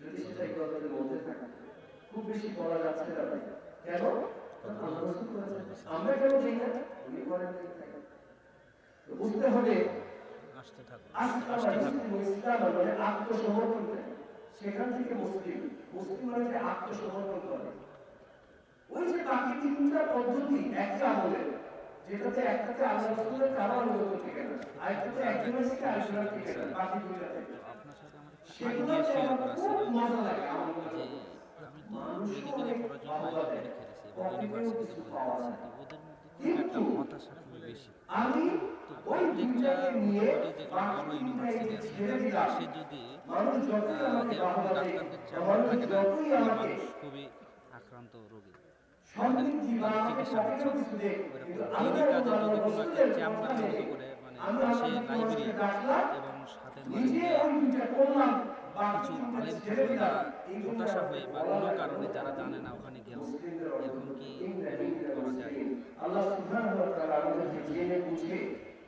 S2: যদি সেটা ইবাদতের মধ্যে থাকে, খুব বেশি বলা যাচ্ছে না ভাই। কেন? আল্লাহ রাসূল করেছেন, আমরা কেন জানি না, উনি করেন নাই। তো বুঝতে হবে ইসলাম মানে আত্মসমর্পণ করে, সেখান থেকে মুসলিম। মুসলিম মানে যে আত্মসমর্পণ করে। ওই যে বাকি তিনটা পদ্ধতি একটা আমলের, যেটাতে একটাতে আল্লাহ রাসূলের কারো অনুমতি থেকে না, আরেকটাতে একজনের থেকে আরেকজনের থেকে না, বাকি দুইটা থেকে। সেগুলোতে আমার খুব মজা লাগে আমার কাছে। মানুষ অনেক ভালো দেয়, প্রকৃতিও কিছু পাওয়া যায়, কিন্তু আমি ওই দুইটাকে নিয়ে বাকি দুইটাকে ছেড়ে দিলাম। মানুষ যতই আমাকে বাহবা দেয়, মানুষ যতই আমাকে
S4: খুবই আক্রান্ত রোগী
S2: সমৃদ্ধি বা আমাকে পকেটেও কিছু দেয়, কিন্তু আমি যখন আল্লাহর রাসূলের কথা মেনে আমি আমার মানুষকে ডাকলাম,
S4: এবং সাথে
S2: নিজে ওই দুইটা করলাম, বাকি
S4: কিছু
S2: দুইটা
S4: আলেম
S2: ছেড়ে দিলাম।
S4: তারা হতাশা হয়ে বা কোনো কারণে যারা জানে না ওখানে গেল, এরকম কি করা যায়?
S2: আল্লাহ সুবহানাহু ওয়া তাআলা আমাদেরকে জেনে বুঝে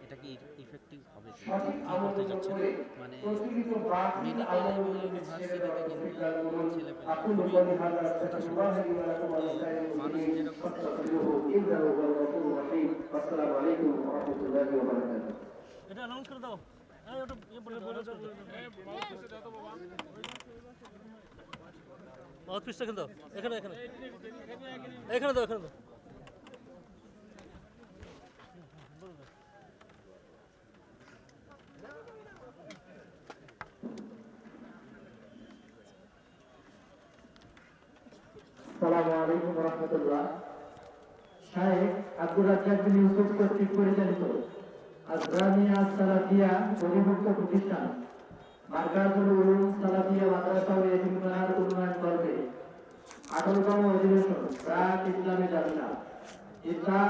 S4: এটা কি ইফেক্টিভ হবে?
S2: সঠিক
S4: কি
S2: আমল
S4: করতে যাচ্ছেন?
S2: করে
S4: মানে
S2: প্রচলিত বাতিল
S4: মেডিকেল
S2: আমল
S4: এবং
S2: গুলোকে ছেড়ে
S4: ইউনিভার্সিটিতে
S2: দেওয়ার
S4: কিন্তু
S2: তৌফিক দান করুন।
S4: ছেলেপেলে
S2: আকুলু কওলি হাযা আস্তাগফিরুল্লাহ লি ওয়া লাকুম ওয়া লিসাইরিল মুসলিমিন ফাস্তাগফিরুহু ইন্নাহু হুয়াল গফুরুর রাহিম। আসসালামু আলাইকুম ওয়া রাহমাতুল্লাহি ওয়া বারাকাতুহু।
S3: এটা অ্যানাউন্স করে দাও। এই ওটা বলে পিসটা কিন্তু এখানে এখানে এখানে দাও, এখানে দাও।
S2: আসসালামু আলাইকুম ওয়া রাহমাতুল্লাহ। শায়েখ আব্দুর রাজ্জাক বিন ইউসুফ কর্তৃক পরিচালিত আজরামিয়া সালাফিয়া অধিভুক্ত প্রতিষ্ঠান মারকাজুল উলুম সালাফিয়া মাদ্রাসা ও এতিমখানার উন্নয়ন করবে 18তম অধিবেশন প্রাক ইসলামী জালসা। ইসলাম